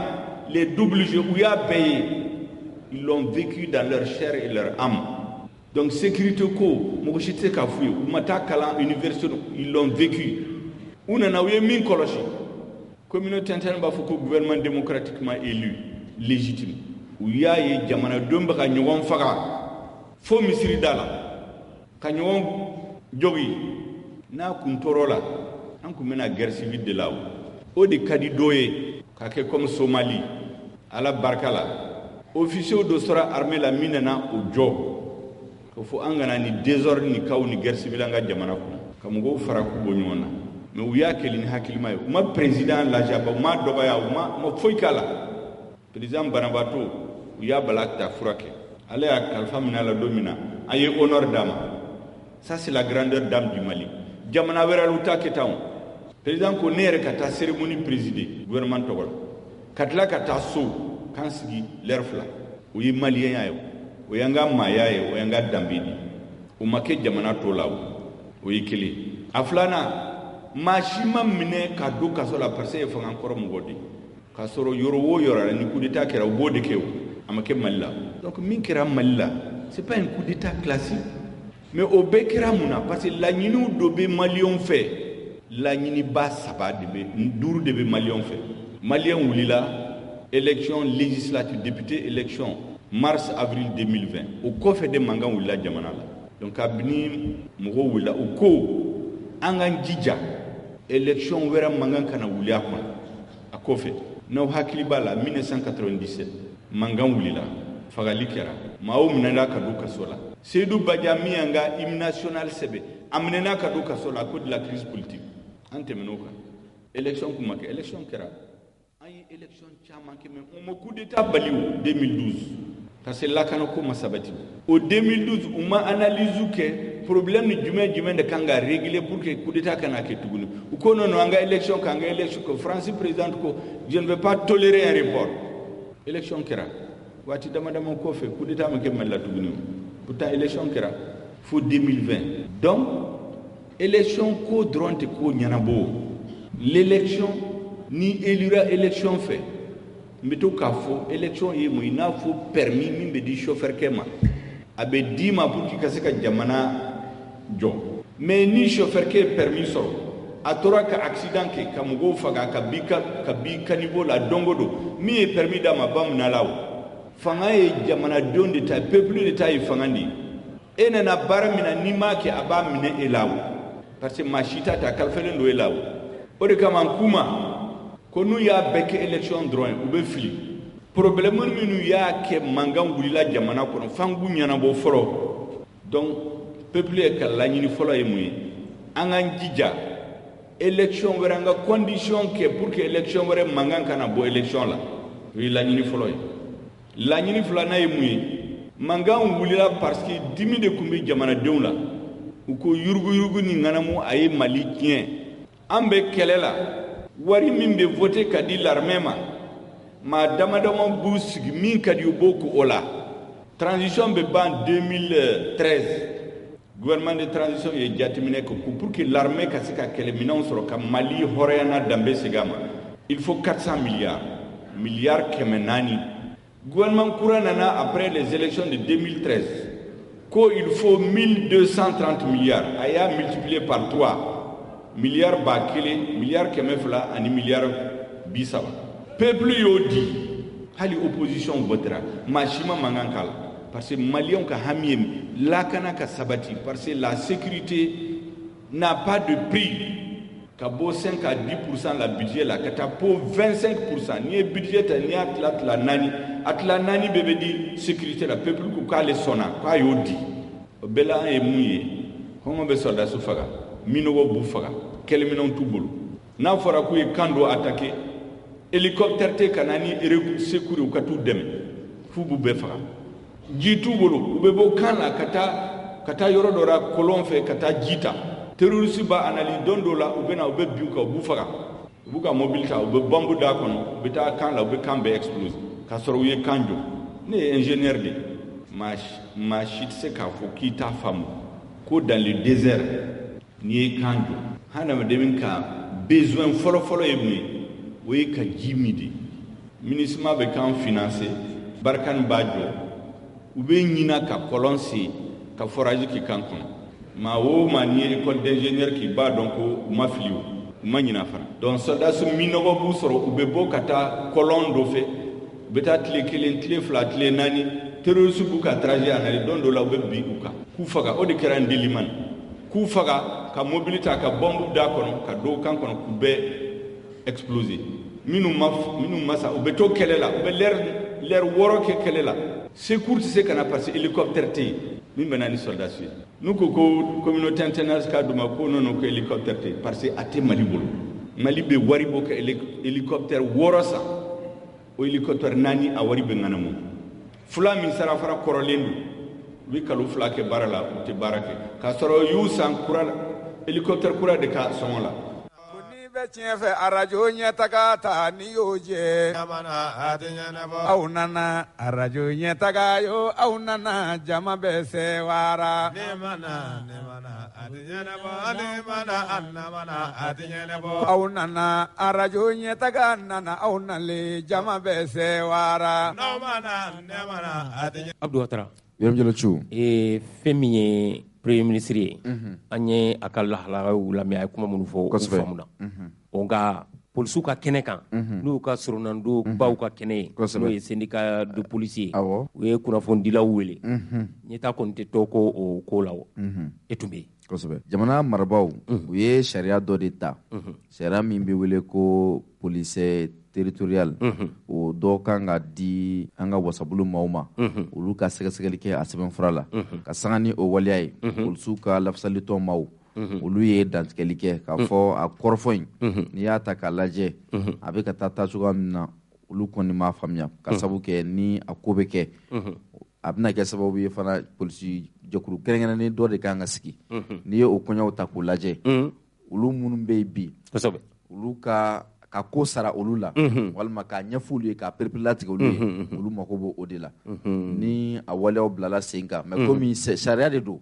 les doubles jeux, où il a payé, ils l'ont vécu dans leur chair et leur âme. Donc, sécurité ko, Mokoshite Kafouye, ou Matakala, université, ils l'ont vécu. On a eu min koloshi. Communauté internationale, il faut gouvernement démocratiquement élu, légitime. Où il y a eu Jamana Dumba, Kanyon Faga, Fo Misri Dala, Kanyon Jogi, Na Kuntorola, on a la guerre civile de là-haut. Au de Kadidoye, Kake comme Somalie, à la Barkala, officier de Sora armée la minena au job. Il faut angana désordre ni kaou ni guerre civile anga jamana ko kamugo faraku bonyona mais uya kelini hakilima uma président la jaba uma dobaya uma foikala président banabato uya balakta furake ale a kalfa minala domina aye honneur dama ça c'est la grandeur dame du Mali jamana wera luta ketaw président ko nere kata cérémonie présidée gouvernement togol katla kata so kansigi lerfla uyi malien yayo oyanga mayaye oyanga dambidi umake jamana tolaw oyikili aflana mashima mine kadu kasola perse fa encore mugodi kasoro yoro wo yora ni coup d'état kera bode kew amake malla donc min kera malla c'est pas un coup d'état classique mais au bekera muna parce que la nyinu dobe malion fait la nyini ba saba debe nduru debe malion fait malien wulila élection législative député élection mars-avril 2020 au coffre de mangan wula jamana la donc abni mugo wula au ko angan jija élection wera mangan kana wula kwa a coffre no hakili bala 1997 mangan wulila fagali kera mawo munana kaduka sola Seydou Badiami anga hymne national sebe amnena kaduka sola à cause de la crise politique antemenoka élection kumake élection kera ay élection chama ke men on coup d'état baliou 2012 parce que là quand on sabati au 2012 on m'a analysé que problème ni jume de kanga régler pour que coup d'état kana ke tugunu ou kono no anga élection kanga élection que France président ko je ne veux pas tolérer un report élection kera wati dama ko fait coup d'état me ke mala tugunu pourtant élection kera faut 2020 donc élection ko dronte ko nyanabo l'élection ni élira élection fait meto ka fo élection yi mo ina fo permis min be di chauffeur kema abe dima pour ki kaseka jamana jo mais ni chauffeur ke permis so atora ka accident ke kamugo faga ka bika niveau la dongodo mi e permis da mabam na lawo fanga e jamana don de ta peuple de ta e fangandi ena na baramina ni make aba mine e lawo parce que machita ta kalfele ndo e lawo o de kama kuma konu ya beke élection droit ou be fili problème minu ya ke mangan wulila jamana kono fangu nyana bo foro donc peuple e kala nyini folo e muyi angan jija élection weranga condition ke pour que élection were mangan kana bo élection la wi la nyini folo la nyini folo na e muyi mangan wulila parce que dimi de kumbi jamana dewla u ko yurgu ni nganamu ay Mali tien ambe kelela wari min be voté kadi l'armée ma damadama bousig min kadi boko ola transition be ban 2013 gouvernement de transition ye jateminɛ ko pour que l'armée ka se ka kɛlɛminɛnw sɔrɔ ka Mali hɔrɔnyana danbe segama il faut 400 milliards kɛmɛ naani. Gouvernement kura nana après les élections de 2013 qu'il faut 1230 milliards. A y'a multiplié par 3 milliards bakele, milliards kemefla ani milliards bisaba. Peuple yodi, hali opposition votera, machima mangankala. Parce que Maliens ka hamiem, lakana ka sabati, parce que la sécurité n'a pas de prix. Kabo 5 à 10% la budget la katapo 25%. Ni budget ni atla nani bebe di sécurité la peuple ku kale sona kwa yodi. Bela e muye. Hongo be soldat su faga. Minogo bu faga. Kele minon tubulu. Na fora ku e kando attaquer. Hélicoptère te kanani secourir ou katu dem. Fu bu be faga. Jitu bulu ube bo kana kata yoro dora kolon fe kata jita. Terroriste ba anali dondo la ubena ube biuka ubufaga ubuka mobilita ube bombu da kono beta kan la ube kan be explose ka soro ye kanjo ne ingénieur de machit se ka fo kita famu ko dans le désert ni kanjo hana me demin ka besoin folo e mi we ka jimidi ministre be kan financer barkan bajo ube nyina ka kolonsi ka forage ki kan kono ma wo mani école d'ingénieur qui ba donc ma filio manyina fara donc soldat su minogo bu soro ube bo kata colon do fe beta tle kelen tle fla tle nani terroriste bu ka trajet anali don do la ube bi uka ku faga o de kera ndiliman ku faga ka mobilité ka bombe da kono ka do kan kono ku be exploser minu masa ube to kelela ube l'air woro ke kelela sécurité c'est kana parce hélicoptère té min benani soldat su nous ko communauté internationale ka duma ko non ko hélicoptère té parce que até Mali bolo Mali be wari bo ka hélicoptère worosa o hélicoptère nani a wari be ngana mo fula min sara fara korolendu wi kalu fula ke barala te barake ka soro yusan kura hélicoptère kura de ka sonla be tiɲɛ fɛ arajo ɲɛtaga ta ni y'o jɛ aw nana arajo ɲɛtaga yo aw nana jama bɛ sɛwara aw nana arajo ɲɛtaga nana aw nale jama bɛ sɛwara Abdou Ouattara fɛn min ye premier ministre ye an ye a ka lahalagaw lamɛn a ye kuma minnu fɔ u faamuna nka polisiw ka kɛnɛ kan n'u ka soronnando baw ka kɛnɛ ye n'o ye syndicat de police ye u ye kunnafonidilaw wele ɲɛta kɔni tɛ tɔ ko o ko la e tun bɛ yen kosɛbɛ jamana marabaaw u ye sariya dɔ de ta sariya min bɛ wele ko police territorial o dɔ kan ka di an ka wasabulu maaw ma olu ka sɛgɛsɛgɛli kɛ a sɛbɛnfura la ka sanga ni o waleya ye polisiw ka lafasalitɔ maaw olu ye dantigɛli kɛ k'a fɔ a kɔrɔfɔ in n'i y'a ta k'a lajɛ a bɛ ka taa cogoya min na olu kɔni m'a faamuya ka sabu kɛ ni a ko bɛ kɛ a bɛna kɛ sababu ye fana polisi jɛkulu kɛrɛnkɛrɛnnen dɔ de kan ka sigi n'i ye o kɔɲɔw ta k'o lajɛ olu minnu bɛ yen bi olu ka ko sara olu la walima k'a ɲɛfɔ olu ye k'a perepere-latigɛ olu ye olu mako b'o o de la ni a waleyaw bilala sen kan mais komi sariya de don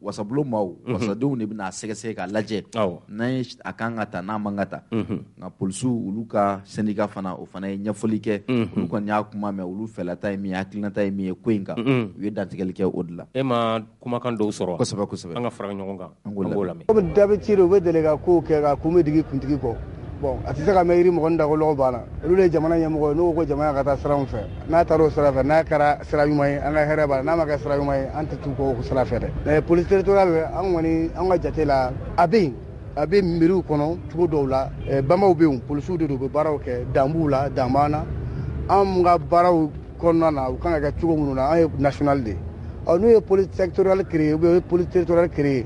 wasabulon maaw wasadenw de bɛna a sɛgɛsɛgɛ k'a lajɛ n'an ye a kan ka ta n'a man ka ta nka polisiw olu ka syndicat fana o fana ye ɲɛfɔli kɛ olu kɔni y'a kuma mɛn olu fɛlata ye min ye hakilinata ye min ye ko in kan u ye dantigɛli kɛ o de la e ma kumakan dɔw sɔrɔ kosɛbɛ an ka fara ɲɔgɔn kan an b'o lamɛn komi dabi ci u bɛ deli ka kow kɛ ka kun bɛ digi kuntigi kɔ bon a tɛ se ka mɛn yiri mɔgɔ dagolɔgɔ banna olu de ye jamana ɲɛmɔgɔ ye n'u ko jamana ka taa sira fɛ n'a taara o sira fɛ n'a kɛra sira ɲuman ye an ka hɛrɛ b'a la n'a ma kɛ sira ɲuman ye an tɛ t'u kɔ o sira fɛ dɛ mais police territorial an kɔni an ka jate la a bɛ miiriw kɔnɔ cogo dɔw la bamaw bɛ yen polisiw de don u bɛ baaraw kɛ dan b'u la dan b'an na an ka baaraw kɔnɔna na u kan ka kɛ cogo minnu na an ye national de n'u ye police sectorial créé ou bien u ye police territorial créé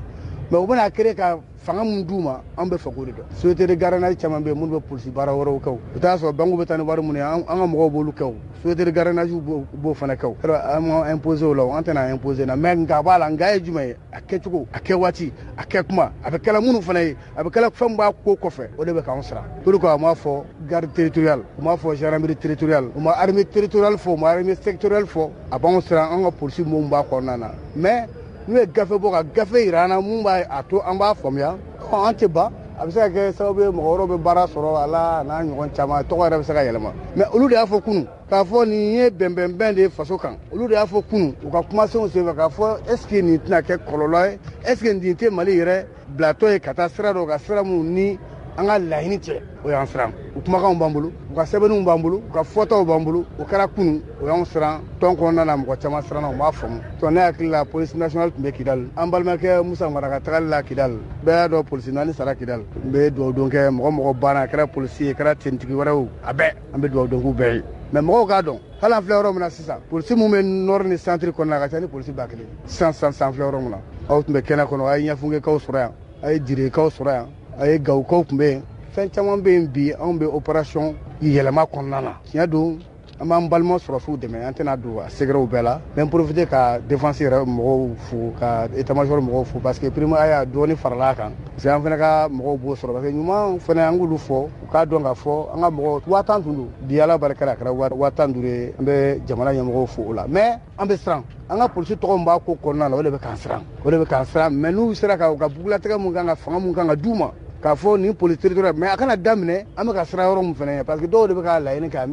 mais u bɛna créé ka fanga mun d'u ma an bɛ fɛ k'o de dɔn société de gardiennage caman bɛ yen minnu bɛ polisi baara wɛrɛw kɛ o i t'a sɔrɔ banque bɛ taa ni wari minnu ye an ka mɔgɔw b'olu kɛ o société de gardiennage b'o fana kɛ o an ma imposer o la an tɛna imposer na mais nka b'a la nka ye jumɛn ye a kɛcogo a kɛ waati a kɛ kuma a bɛ kɛla minnu fana ye a bɛ kɛla fɛn b'a ko kɔfɛ o de bɛ k'anw sara pour que a m'a fɔ garde territoriale u m'a fɔ gendarmerie territoriale u ma armée territoriale fɔ u ma armée sectorielle fɔ a b'anw sara an ka polisi minnu b'a kɔnɔna na mais n'u ye gafe bɔ ka gafe yira an na mun b'a a to an b'a faamuya an tɛ ban a bɛ se ka kɛ sababu ye mɔgɔ wɛrɛw bɛ baara sɔrɔ a la n'a ɲɔgɔn caman tɔgɔ yɛrɛ bɛ se ka yɛlɛma mais olu de y'a fɔ kunun k'a fɔ nin ye bɛnbɛnbɛn de ye faso kan olu de y'a fɔ kunun u ka kumasenw senfɛ k'a fɔ est ce que nin tɛna kɛ kɔlɔlɔ ye est ce que nin tɛ Mali yɛrɛ bilatɔ ye ka taa sira dɔ ka sira minnu ni an ka laɲini cɛ o y'an siran u kumakanw b'an bolo u ka sɛbɛnniw b'an bolo u ka fɔtaw b'an bolo o kɛra kunun o y'anw siran tɔn kɔnɔna na mɔgɔ caman siranna u m'a faamu ne hakili la polisi nationale tun bɛ Kidali an balimakɛ Musa Mara ka tagali la Kidali bɛɛ y'a dɔn polisi naani sara Kidali n bɛ dugawu don kɛ mɔgɔ banna a kɛra polisi ye a kɛra tenitigi wɛrɛw a bɛɛ an bɛ dugawu don k'u bɛɛ ye mais mɔgɔw k'a dɔn hali an filɛ yɔrɔ min na sisan polisi mun bɛ nord ni centre kɔnɔna ka ca ni polisi 1000 san filɛ yɔrɔ min na aw tun bɛ kɛnɛ kɔnɔ a ye ɲɛfungekaw sɔrɔ yan a ye jirekaw sɔrɔ yan a ye gawukaw tun bɛ yen fɛn caman bɛ yen bi anw bɛ opération yɛlɛma kɔnɔna na tiɲɛ don an b'an balima sɔrɔsiw dɛmɛ an tɛna don a secrets bɛɛ la n bɛ profiter ka défense yɛrɛ mɔgɔw fo ka état major mɔgɔw fo parce que prime a y'a dɔɔni farala a kan parce que an fana ka mɔgɔw b'o sɔrɔ parce que ɲuman fana an k'olu fɔ u k'a dɔn k'a fɔ an ka mɔgɔw 5000 tun don bi ala barika la a kɛra 5000 ye an bɛ jamana ɲɛmɔgɔw fo o la mais an bɛ siran an ka polisi tɔgɔ min b'a ko kɔnɔna la o de bɛ k'an siran mais n'u sera ka u ka bugulatigɛ mun kan ka fanga mun kan ka d'u ma k'a fɔ nin police territorial mais a kana daminɛ an bɛ ka sira yɔrɔ min fana ye parce que dɔw de bɛ k'a laɲini kɛ a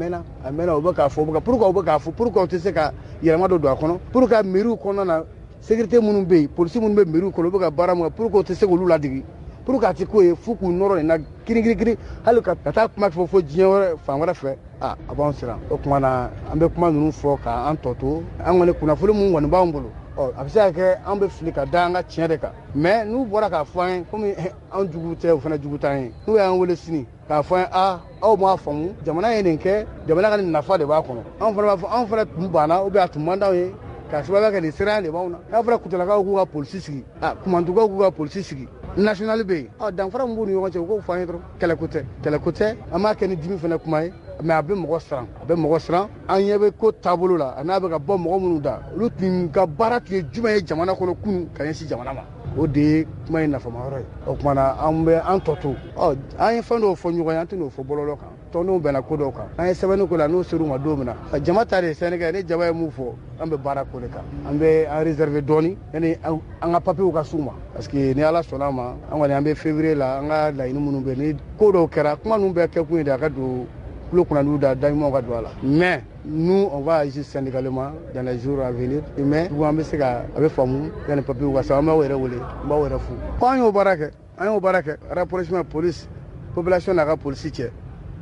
mɛnna u bɛ k'a fɔ pourquoi u bɛ k'a fɔ pourquoi u tɛ se ka yɛlɛma dɔ don a kɔnɔ pour que mairie kɔnɔna na sécurité minnu bɛ yen polisi minnu bɛ mairie kɔnɔ u bɛ ka baara min kɛ pourquoi u tɛ se k'olu ladege pour que a tɛ k'o ye f'u k'u nɔrɔ nin na kirikiri hali ka taa kuma fɔ diɲɛ wɛrɛ fan wɛrɛ fɛ a b'anw siran o tuma na an bɛ kuma ninnu fɔ k'an tɔ to an kɔni kunnafoni mun kɔni b'anw bolo a bɛ se ka kɛ an bɛ fili ka da an ka tiɲɛ de kan mais n'u bɔra k'a fɔ an ye komi an jugu tɛ u fana jugu t'an ye n'u y'an wele sini k'a fɔ an ye aw m'a faamu jamana ye nin kɛ jamana ka nin nafa de b'a kɔnɔ anw fana b'a fɔ anw fana tun banna ou bien a tun man d'anw ye k'a sababuya kɛ nin sira de b'anw na n'a fɔra kutalakaw k'u ka polisi sigi kumantukaw k'u ka polisi sigi national bɛ yen danfara min b'u ni ɲɔgɔn cɛ u k'o fɔ an ye dɔrɔn kɛlɛko tɛ an b'a kɛ ni dimi fana kuma ye mais a bɛ mɔgɔ siran an ɲɛ bɛ ko taabolo la a n'a bɛ ka bɔ mɔgɔ minnu da olu tun ka baara tun ye jumɛn ye jamana kɔnɔ kunun ka ɲɛsin jamana ma o de ye kuma ye nafama yɔrɔ ye o tuma na an bɛ an tɔ to an ye fɛn dɔw fɔ ɲɔgɔn ye an tɛ n'o fɔ bɔlɔlɔ kan tɔndenw bɛnna ko dɔw kan an ye sɛbɛnni ko la n'o ser'u ma don min na jama ta de ye Sénégal ni jama ye mun fɔ an bɛ baara ko de kan an bɛ an réserver dɔɔni yanni an ka papiers ka s'u ma parce que ni Ala sɔnna a ma an kɔni an bɛ février la an ka laɲini minnu bɛ ni ko dɔw kɛra kuma ninnu bɛɛ kɛ kun ye de a ka don kulo kunnadiw da daɲumanw ka don a la mais nous on va agir syndicalement dans les jours à venir mais an bɛ se ka a bɛ faamu yanni papiers ka sɔrɔ an b'aw yɛrɛ wele an b'aw yɛrɛ fo ko an y'o baara kɛ rapprochement police population n'a ka polisi cɛ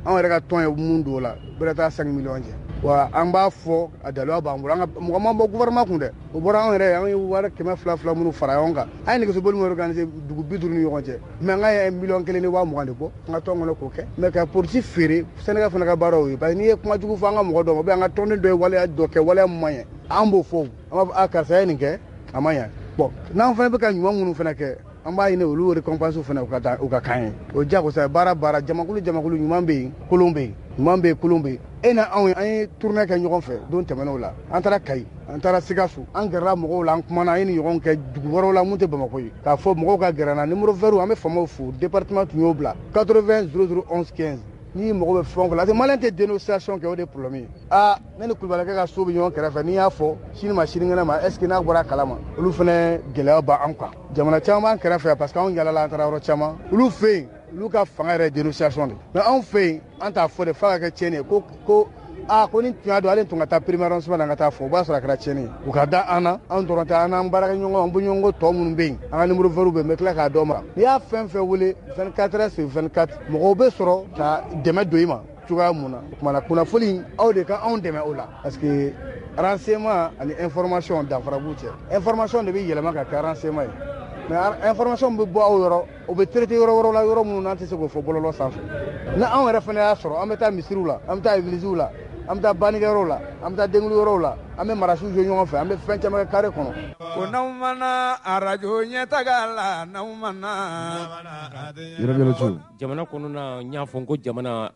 an yɛrɛ ka tɔn ye mun don o la bɛrɛ taa 5 millions cɛ wa an b'a fɔ a daluya b'an bolo mɔgɔ ma bɔ gouvernement kun dɛ o bɔra an yɛrɛ an ye wari 200 minnu fara ɲɔgɔn kan an ye nɛgɛsoboli min organisé dugu 50 ni ɲɔgɔn cɛ mais an ka ye 1,20 million de bɔ an ka tɔn kɔnɔ k'o kɛ mais ka polisi feere Sénégal fana ka baara o ye parce que n'i ye kuma jugu fɔ an ka mɔgɔ dɔ ma ou bien an ka tɔnden dɔ ye waleya dɔ kɛ waleya min man ɲɛ an b'o fɔ an b'a fɔ karisa ye nin kɛ a man ɲɛ bon n'an fana bɛ ka ɲuman minnu fana kɛ an b'a ɲini olu récompense fana u ka kan ye o diyagosa baara jamakulu ɲuman bɛ yen kolon bɛ yen e na anw an ye tournée kɛ ɲɔgɔn fɛ don tɛmɛnenw la an taara Kayi an taara Sikaso an gɛrɛla mɔgɔw la an kumana an ye ni ɲɔgɔn kɛ dugu wɛrɛw la mun tɛ Bamakɔ ye k'a fɔ mɔgɔw ka gɛrɛ an na numéro vert an bɛ faamaw fo département tun y'o bila 80 00 11 15 n'i mago bɛ fɛn o fɛn la parce que maliyɛn tɛ dénonciation kɛ o de ye problème ye ne ni Kulubalikɛ ka so bɛ ɲɔgɔn kɛrɛfɛ n'i y'a fɔ sini ma sinikɛnɛ ma est ce que n'a bɔra a kalama olu fana gɛlɛya b'an kan jamana caman b'an kɛrɛfɛ parce que anw yalala an taara yɔrɔ caman olu fɛ yen olu ka fanga yɛrɛ ye dénonciation de mais anw fɛ yen an t'a fɔ de f'a ka kɛ tiɲɛni ye ko ni tun y'a dɔn ale tun ka taa premier arrondissement na an ka taa fɔ o b'a sɔrɔ a kɛra tiɲɛni ye u ka da an na anw dɔrɔn tɛ an n'an baarakɛɲɔgɔn an bɔɲɔgɔnko tɔ minnu bɛ yen an ka numéro vert bɛ yen n bɛ tila k'a dɔn ma n'i y'a fɛn fɛn wele 24 heures sur 24 mɔgɔw bɛ sɔrɔ ka dɛmɛ don i ma cogoya mun na o tuma na kunnafoni aw de ka anw dɛmɛ o la parce que renseignement ani information danfara b'u cɛ information de bɛ yɛlɛma ka kɛ renseignement ye mais information bɛ bɔ aw yɔrɔ o bɛ traité yɔrɔ wɛrɛw la yɔrɔ minnu n'an tɛ se k'o fɔ bɔlɔlɔ sanfɛ ni anw yɛrɛ fana y'a sɔrɔ an bɛ taa misiriw la an bɛ taa églisiw la an bɛ taa bannikɛyɔrɔw la an bɛ taa denguli yɔrɔw la an bɛ marasiw jɔ ɲɔgɔn fɛ an bɛ fɛn caman kɛ carré kɔnɔ ko n'aw mana arajo ɲɛtaga la n'aw mana jamana kɔnɔna n y'a fɔ ko jamana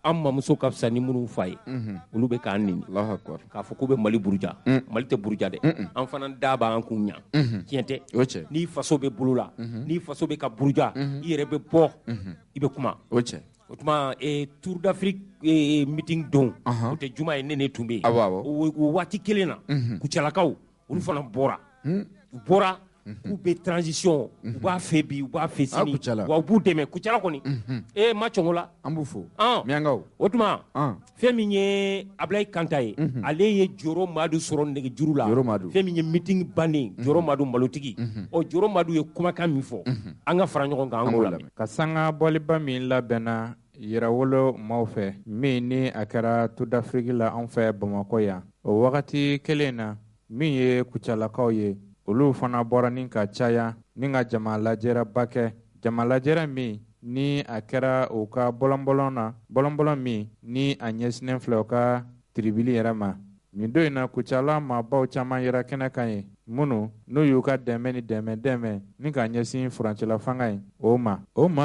an mamuso ka fisa ni minnu fa ye olu bɛ k'an nini k'a fɔ k'u bɛ Mali buruja Mali tɛ buruja dɛ an fana da b'an kun ɲa tiɲɛ tɛ n'i faso bɛ bolo la n'i faso bɛ ka buruja i yɛrɛ bɛ bɔ i bɛ kuma o tuma Tour d'Afrique meeting don o tɛ juma ye ne tun bɛ yen o waati kelen na kucalakaw olu fana bɔra u bɔra k'u bɛ transition u b'a fɛ bi u b'a fɛ sini wa u b'u dɛmɛ Kucala kɔni ma cɔngɔ la an b'u fo miyankaw o tuma fɛn min ye Ablaye Kanta ye ale ye Joro Madu sɔrɔ nɛgɛjuru la fɛn min ye meeting bannen Joro Madu malotigi Joro Madu ye kumakan min fɔ an ka fara ɲɔgɔn kan an k'o lamɛn ka sanga bɔliba min labɛnna Yirawolo maaw fɛ min ni a kɛra Tout d'Afrique la an fɛ Bamakɔ yan o wagati kelen na min ye Kucalakaw ye olu fana bɔra ni ka caya ni ka jama lajɛraba kɛ jama lajɛrɛ min ni a kɛra u ka bɔlɔnbɔlɔn na bɔlɔnbɔlɔn min ni a ɲɛsinen filɛ u ka tiribili yɛrɛ ma nin don in na Kucala maabaw caman yɛrɛ kɛnɛ kan ye minnu n'u y'u ka dɛmɛ ni dɛmɛ ni ka ɲɛsin furancɛla fanga ye o maa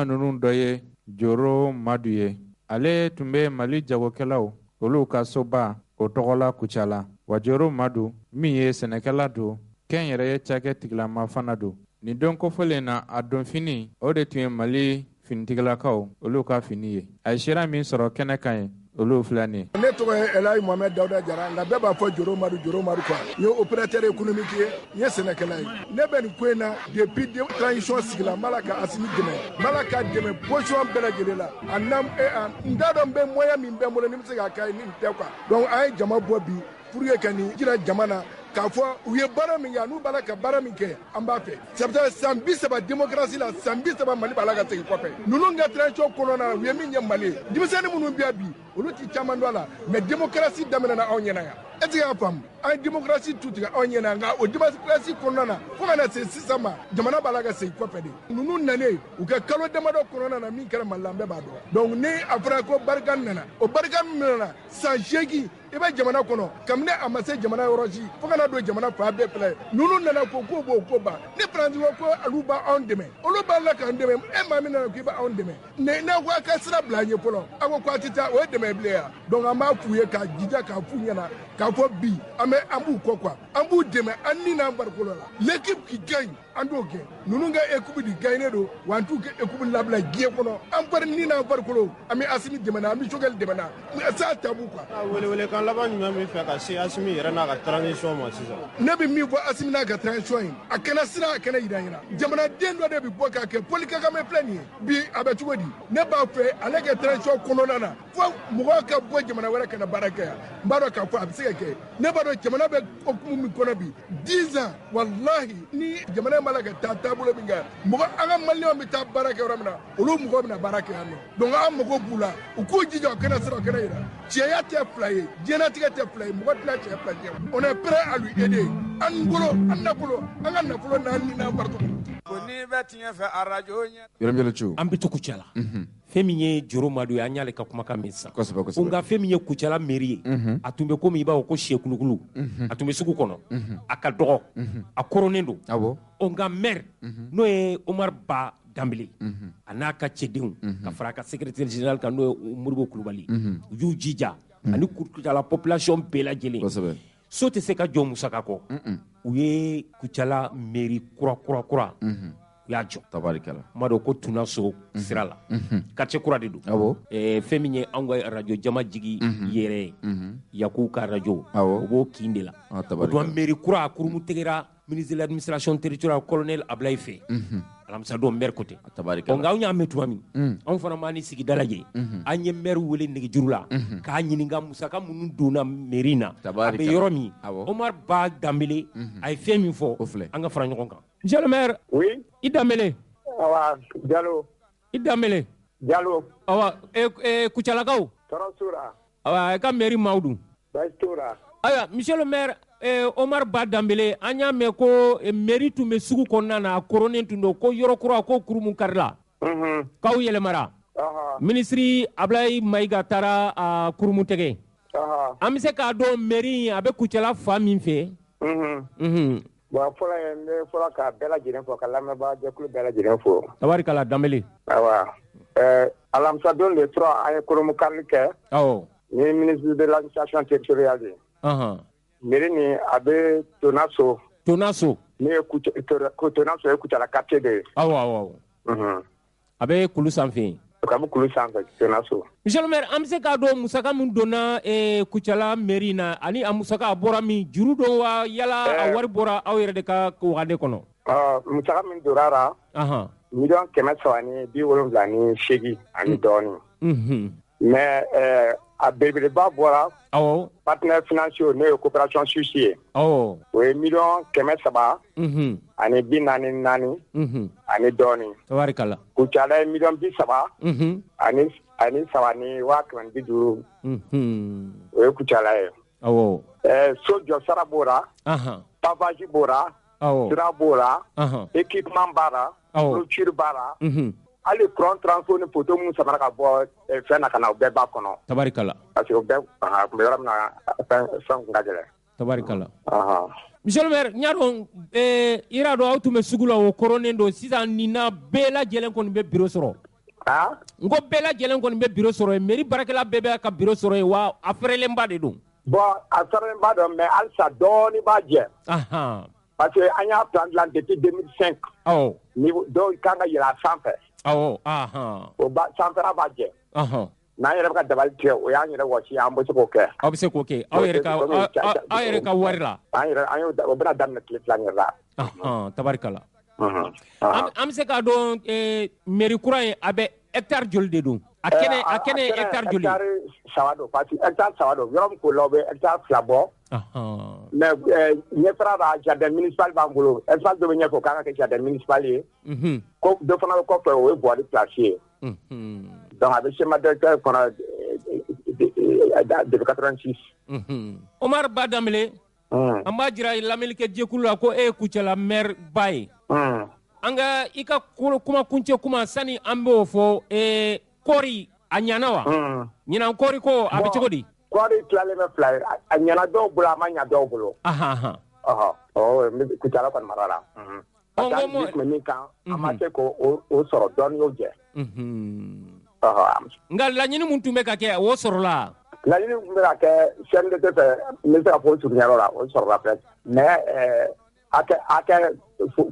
ninnu dɔ ye Joro Madu ye ale tun bɛ Mali jagokɛlaw olu ka soba o tɔgɔla Kucala wa Joro Madu min ye sɛnɛkɛla don kɛn yɛrɛ ye cakɛ tigilama fana don nin don kofɔlen na a don fini o de tun ye Mali finitigilakaw olu ka fini ye a ye sira min sɔrɔ kɛnɛ kan ye olu filɛ nin ne tɔgɔ ye Elayi Mohamed Dawuda Jara nka bɛɛ b'a fɔ Joro Madu quoi n ye opérateur économique ye n ye sɛnɛkɛla ye ne bɛ nin ko in na depuis transition sigila Mala ka Asimi dɛmɛ Mala ka dɛmɛ position bɛɛ lajɛlen la n t'a dɔn n bɛ moyen min bɛ n bolo ni n bɛ se k'a kɛ ni nin tɛ quoi donc an ye jama bɔ bi pour que ka nin jira jama na k'a fɔ u ye baara min kɛ n'u b'a la ka baara min kɛ an b'a fɛ ça veut dire san 30 démocratie la san 30 Mali b'a la ka segin kɔfɛ ninnu ka transition kɔnɔna na u ye min ɲɛ Mali ye denmisɛnnin minnu bɛ yan bi olu ti caman dɔn a la mais démocratie daminɛna anw ɲɛna yan est-ce que y'a faamu an ye démocratie tu tigɛ anw ɲɛna nka o démocratie kɔnɔna na fo ka na se sisan ma jamana b'a la ka segin kɔfɛ de ninnu nanen u ka kalo damadɔ kɔnɔna na min kɛra Mali la an bɛɛ b'a dɔn donc ni a fɔra ko Barikani nana o Barikani min nana san 8 i bɛ jamana kɔnɔ kabini a ma se jamana yɔrɔ si fo ka na don jamana fa bɛɛ filɛ ninnu nana ko k'o b'o ko ban ni Faransi ko olu b'anw dɛmɛ olu b'a la k'an dɛmɛ e maa min nana k'i b'anw dɛmɛ n'a ko a ka sira bila an ɲɛ fɔlɔ a ko k'a tɛ taa o ye dɛmɛ bilen yan donc an b'a f'u ye k'a jija k'a f'u ɲɛna k'a fɔ bi an b'u kɔ quoi an b'u dɛmɛ an ni n'an farikolo la l'équipe qui gagne an t'o kɛ ninnu ka équipe de gagné don wa an t'u ka équipe labila diɲɛ kɔnɔ an fari ni n'an farikolo an bɛ Asimi dɛmɛ na an bɛ Choguel dɛmɛ na ça tabu quoi. Welewelekan laban jumɛn bɛ fɛ ka se Asimi yɛrɛ n'a ka transition ma sisan. ne bɛ min fɔ Asimi n'a ka transition ye a kana siran a kana yira ɲɛna jamanaden dɔ de bɛ bɔ k'a kɛ Pɔli Kagame filɛ nin ye bi a bɛ cogo di ne b'a fɛ ale ka transition kɔnɔna na fo mɔgɔw ka bɔ jamana wɛrɛ ka na baara kɛ yan n b'a dɔn k'a fɔ a bɛ se ka kɛ ne b'a dɔn jamana bɛ hukumu min kɔnɔ bi 10 ans walahi ni jamana b'a la ka taa taabolo min kɛ mɔgɔ an ka maliyɛnw bɛ taa baara kɛ yɔrɔ min na olu mɔgɔw bɛ na baara kɛ yan nɔ donc an mago b'u la u k'u jija u kana siran u kana yira cɛya tɛ fila ye diɲɛlatigɛ tɛ fila ye mɔgɔ tɛna cɛ fila diɲɛ on est prêt à lui aider an bolo an nafolo an ka nafolo n'an ni n'an farikolo ko ni bɛ tiɲɛ fɛ arajo ɲɛ Yɛrɛmjɛlɛcu an bɛ to Kucala fɛn min ye Joro Madu ye an y'ale ka kumakan mɛn sisan nka fɛn min ye Kucala mairie ye a tun bɛ komi i b'a fɔ ko siyɛkulukulu a tun bɛ sugu kɔnɔ a ka dɔgɔ a kɔrɔnen don nka maire n'o ye Omar Ba Dambele a n'a ka cɛdenw ka fara a ka secrétaire général kan n'o ye Modibo Kulubali u y'u jija ani Kucala population bɛɛ lajɛlen so tɛ se ka jɔ musaka kɔ u ye Kucala mairie kura u y'a jɔ tabarikala ma dɔn ko Tunaso sira la quartier kura de don fɛn min ye an ka radio jama jigi yɛrɛ ye Yaku ka radio o b'o kin de la o don mairie kura kurumu tigɛra ministre de l'administration territoriale colonel Ablaye fɛ alamisa don maire côté nka anw y'a mɛn tuma min anw fana m'an ni sigida lajɛ an ye maire wele nɛgɛjuru la k'a ɲininka musaka minnu donna mairie na a bɛ yɔrɔ min Omar Ba Dambele a ye fɛn min fɔ an ka fara ɲɔgɔn kan monsieur le maire i Dambele awa Jalo i Dambele Jalo awa Kucalakaw tɔɔrɔ t'o la awa i ka mairie maaw dun baasi t'o la ayiwa monsieur le maire Omar Ba Dambele an y'a mɛn ko mairie tun bɛ sugu kɔnɔna na a koronen tun don ko yɔrɔ kura ko kurumu karila k'aw yɛlɛmara ministre Ablaye Mayiga taara a kurumu tigɛ an bɛ se k'a dɔn mairie a bɛ Kucala fa min fɛ bon fɔlɔ ye n bɛ fɔlɔ ka bɛɛ lajɛlen fɔ ka lamɛnbaa jɛkulu bɛɛ lajɛlen fo tabarikala Dambele awa alamisa don le 3 an ye kurumu karili kɛ ni ministre de l'administration territoriale ye mairie ni a bɛ Tonaso ne ye Tonaso ye Kucala quartier de ye awɔ a bɛ kulu sanfɛ ka bɔ kulu sanfɛ Tonaso. Monsieur le maire, an bɛ se k'a dɔn musaka min donna Kucala mairie na ani a musaka a bɔra min juru don wa yala a wari bɔra aw yɛrɛ de ka wagade kɔnɔ? Musaka min donna la, miliyɔn 378 ani dɔɔnin. Mais a belebeleba bɔra partenaires financiers n'o ye coopération suisse ye. O ye miliyɔn 300 ani 44 ani dɔɔnin. Tabarikala. Kucala ye miliyɔn 30 ani 3 ni 150. O ye Kucala ye. So jɔ sara b'o la, pavage b'o la, sira b'o la, équipement b'a la, clôture b'a la. Hali courant transport ni poto minnu samara ka bɔ fɛn na ka na o bɛɛ b'a kɔnɔ. Tabarikala. Parce que o bɛɛ tun bɛ yɔrɔ min na fɛn kun ka gɛlɛn. Tabarikala. Monsieur le maire, n y'a dɔn i y'a dɔn aw tun bɛ sugu la o kɔrɔnen don sisan nin na bɛɛ lajɛlen kɔni bɛ bureau sɔrɔ. N ko bɛɛ lajɛlen kɔni bɛ bureau sɔrɔ yen mairie baarakɛla bɛɛ bɛ ka bureau sɔrɔ yen wa a fɛrɛlenba de don. Bon a fɛrɛlenba don mais halisa dɔɔnin b'a jɛ. Parce que an y'a plan dilan depuis 2005. Ni dɔw kan ka yɛlɛ a sanfɛ. O sanfɛla b'a jɛ. N'an yɛrɛ bɛ ka dabali tigɛ o y'an yɛrɛ wɔsi an bɛ se k'o kɛ. Aw bɛ se k'o kɛ aw yɛrɛ ka wari la. O bɛna daminɛ tile 2 yɛrɛ la. Tabarikala. An bɛ se k'a dɔn mairie kura in a bɛ hectare joli de don? A kɛnɛ hectare joli? Hectare 3 don parce que hectare 3 don yɔrɔ min ko la o bɛ hectare 2 bɔ. Mais ɲɛfɛla la jardin municipal b'an bolo espace dɔ bɛ ɲɛfɛ o kan ka kɛ jardin municipal ye. Ko dɔ fana bɛ kɔfɛ o ye voirie classée ye. Donc a bɛ schéma directeur kɔnɔ depuis 86. Omar Badamele an b'a jira lamɛnnikɛ jɛkulu la ko e ye Kucala maire ba ye. An ka i ka kuma kuncɛ kuma sani an b'o fɔ kɔɔri a ɲana wa? Ɲinan kɔɔri ko a bɛ cogo di? Kɔɔri tilalen bɛ 2 ye a ɲana dɔw bolo a ma ɲa dɔw bolo. Kucala kɔni mara la. Parce que hali tun bɛ min kan a ma se k'o sɔrɔ dɔɔnin y'o jɛ. Nka laɲini min tun bɛ ka kɛ o sɔrɔla? Laɲini tun bɛ ka kɛ CNDT fɛ n bɛ se ka fɔ o surunyɔrɔ la o sɔrɔla peut-être mais hakɛ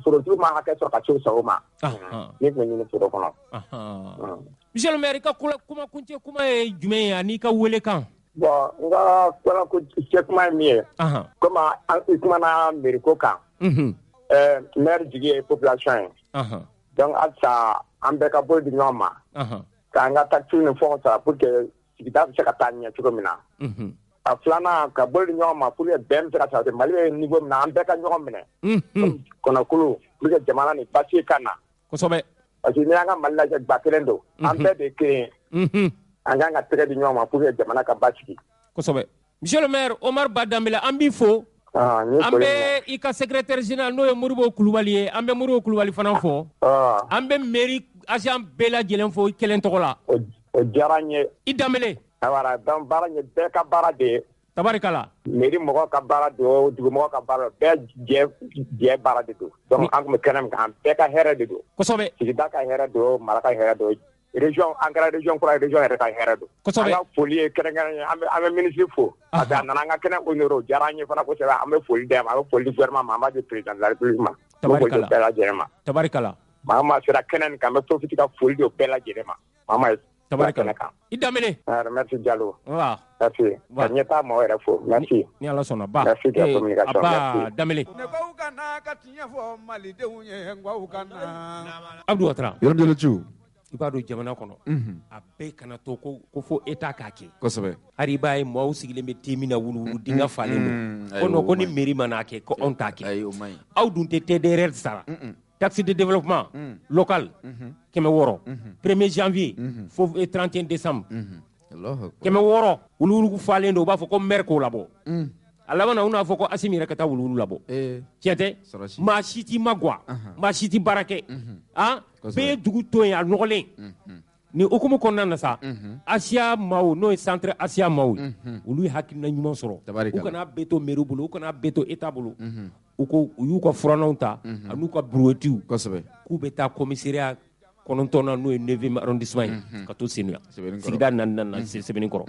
forotigi ma hakɛ sɔrɔ ka se o sɔrɔ ma. Min tun bɛ ɲini foro kɔnɔ. Monsieur le maire i ka kuma kuncɛ kuma ye jumɛn ye ani i ka welekan? Bon n ka kuncɛ kuma ye min ye komi i kumana mairie ko kan maire jigi ye population ye donc halisa an bɛɛ ka bolo di ɲɔgɔn ma k'an ka taxe ni fɛnw sara pour que sigida bɛ se ka taa ɲɛ cogo min na a filanan ka bolo di ɲɔgɔn ma pour que bɛn bɛ se ka sabati Mali bɛ niveau min na an bɛɛ ka ɲɔgɔn minɛ kɔnɔkulu pour que jamana ni basi ka na kosɛbɛ parce que n'i y'an ka Mali lajɛ ba kelen don an bɛɛ de kelen an kan ka tɛgɛ di ɲɔgɔn ma pour que jamana ka basigi kosɛbɛ. Monsieur le maire Omar Badamele an b'i fo an bɛ i ka secrétaire général n'o ye Modibo Kulubali ye an bɛ Modibo Kulubali fana fɔ an bɛ mairie agent bɛɛ lajɛlen fo kelen tɔgɔ la. O diyara n ye. I Danbele. Awara donc baara in ye bɛɛ ka baara de ye. Tabarikala. Mairie mɔgɔw ka baara don dugumɔgɔw ka baara don bɛɛ jɛ baara de don donc an tun bɛ kɛnɛ min kan an bɛɛ ka hɛrɛ de don. Kosɛbɛ. Sigida ka hɛrɛ don mara ka hɛrɛ don région an kɛra région kura région yɛrɛ ka hɛrɛ don. Kosɛbɛ. An ka foli ye kɛrɛnkɛrɛnnen an bɛ ministre fo parce que a nana an ka kɛnɛ honoré o diyara an ye fana kosɛbɛ an bɛ foli d'a ma an bɛ foli di gouvernement ma an b'a di président de la république ma. Tabarikala. Bɛɛ lajɛlen ma. Tabarikala. Maa ma sera kɛnɛ nin kan an bɛ profiter ka foli di o bɛɛ lajɛlen ma. Maa ye. Tabarikala. I Danbele. Merci Diallo. Merci. Ka ɲɛtaa maaw yɛrɛ fo. Merci. Ni Ala sɔnna ba. Merci de la communication. Ba Danbele. Abdou Ouattara. Yɔrɔ dɔ tu. I b'a dɔn jamana kɔnɔ a bɛɛ kana to ko fo État k'a kɛ. Kosɛbɛ. Hali i b'a ye maaw sigilen bɛ te min na wuluwulu dingɛ falen don. Ko non ko ni mairie ma n'a kɛ ko anw t'a kɛ. Ayi o man ɲi. Aw dun tɛ TDR sara. Taxe de développement local 600 1er janvier fo 31 décembre 600 wuluwulu falen don u b'a fɔ ko maire k'o labɔ. A laban na u n'a fɔ ko Assimi yɛrɛ ka taa wuluwulu labɔ. Tiɲɛ tɛ maa si t'i magwa maa si t'i baara kɛ bɛɛ ye dugu to yen a nɔgɔlen ni hukumu kɔnɔna na sa Asia maaw n'o ye centre Asia maaw olu ye hakilina ɲuman sɔrɔ u kana bɛɛ to mairie bolo u kana bɛɛ to État bolo u y'u ka furannaw ta an'u ka bureauetiw k'u bɛ taa commissariat 9 na n'o ye 9e arrondissement ye ka to Senoya sigida 4 Sɛbɛnnikɔrɔ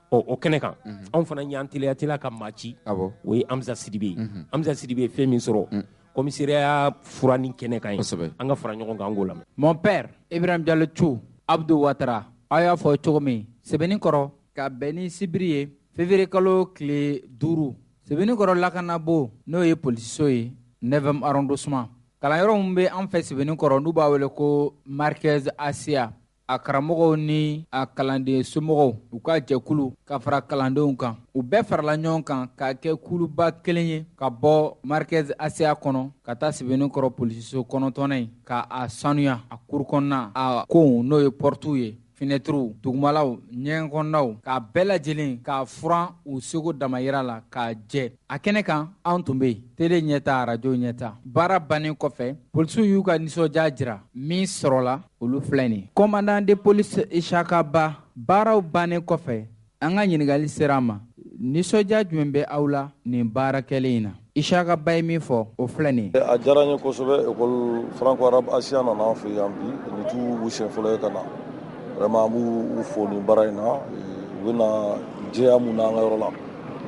o kɛnɛ kan anw fana y'an teliya ka maa ci o ye Amza Sidibe ye Amza Sidibe ye fɛn min sɔrɔ commissariat fura ni kɛnɛ kan ye an ka fara ɲɔgɔn kan an k'o lamɛn. Mon père Ibrahim Diallo Thiou Abdou Ouattara a y'a fɔ cogo min sɛbɛnni kɔrɔ ka bɛn ni sibiri ye février kalo tile 5 sɛbɛnni kɔrɔ lakanabo n'o ye polisiso ye 9e arrondissement kalanyɔrɔ min bɛ an fɛ sɛbɛnni kɔrɔ n'u b'a wele ko Marquez Asia a karamɔgɔw ni a kalanden somɔgɔw u ka jɛkulu ka fara kalandenw kan u bɛɛ farala ɲɔgɔn kan ka kɛ kuluba kelen ye ka bɔ Marquez Asia kɔnɔ ka taa sɛbɛnni kɔrɔ polisiso 9nan in ka a sanuya a kuru kɔnɔna a konw n'o ye portiw ye fenêtres dugumalaw ɲɛgɛn kɔnɔnaw k'a bɛɛ lajɛlen k'a furan u seko damayira la k'a jɛ a kɛnɛ kan anw tun bɛ yen tele ɲɛta radio ɲɛta baara bannen kɔfɛ polisiw y'u ka nisɔndiya jira min sɔrɔla olu filɛ nin commandant de police Ishaka Ba baaraw bannen kɔfɛ an ka ɲininkali sera a ma nisɔndiya jumɛn bɛ aw la nin baara kɛlen in na Ishaka Ba ye min fɔ o filɛ nin a diyara n ye kosɛbɛ école franco-arabe Asia nana an fɛ yan bi nin t'u siɲɛ fɔlɔ ye ka na vraiment b'u fo nin baara in na u bɛna jɛya mun n'an ka yɔrɔ la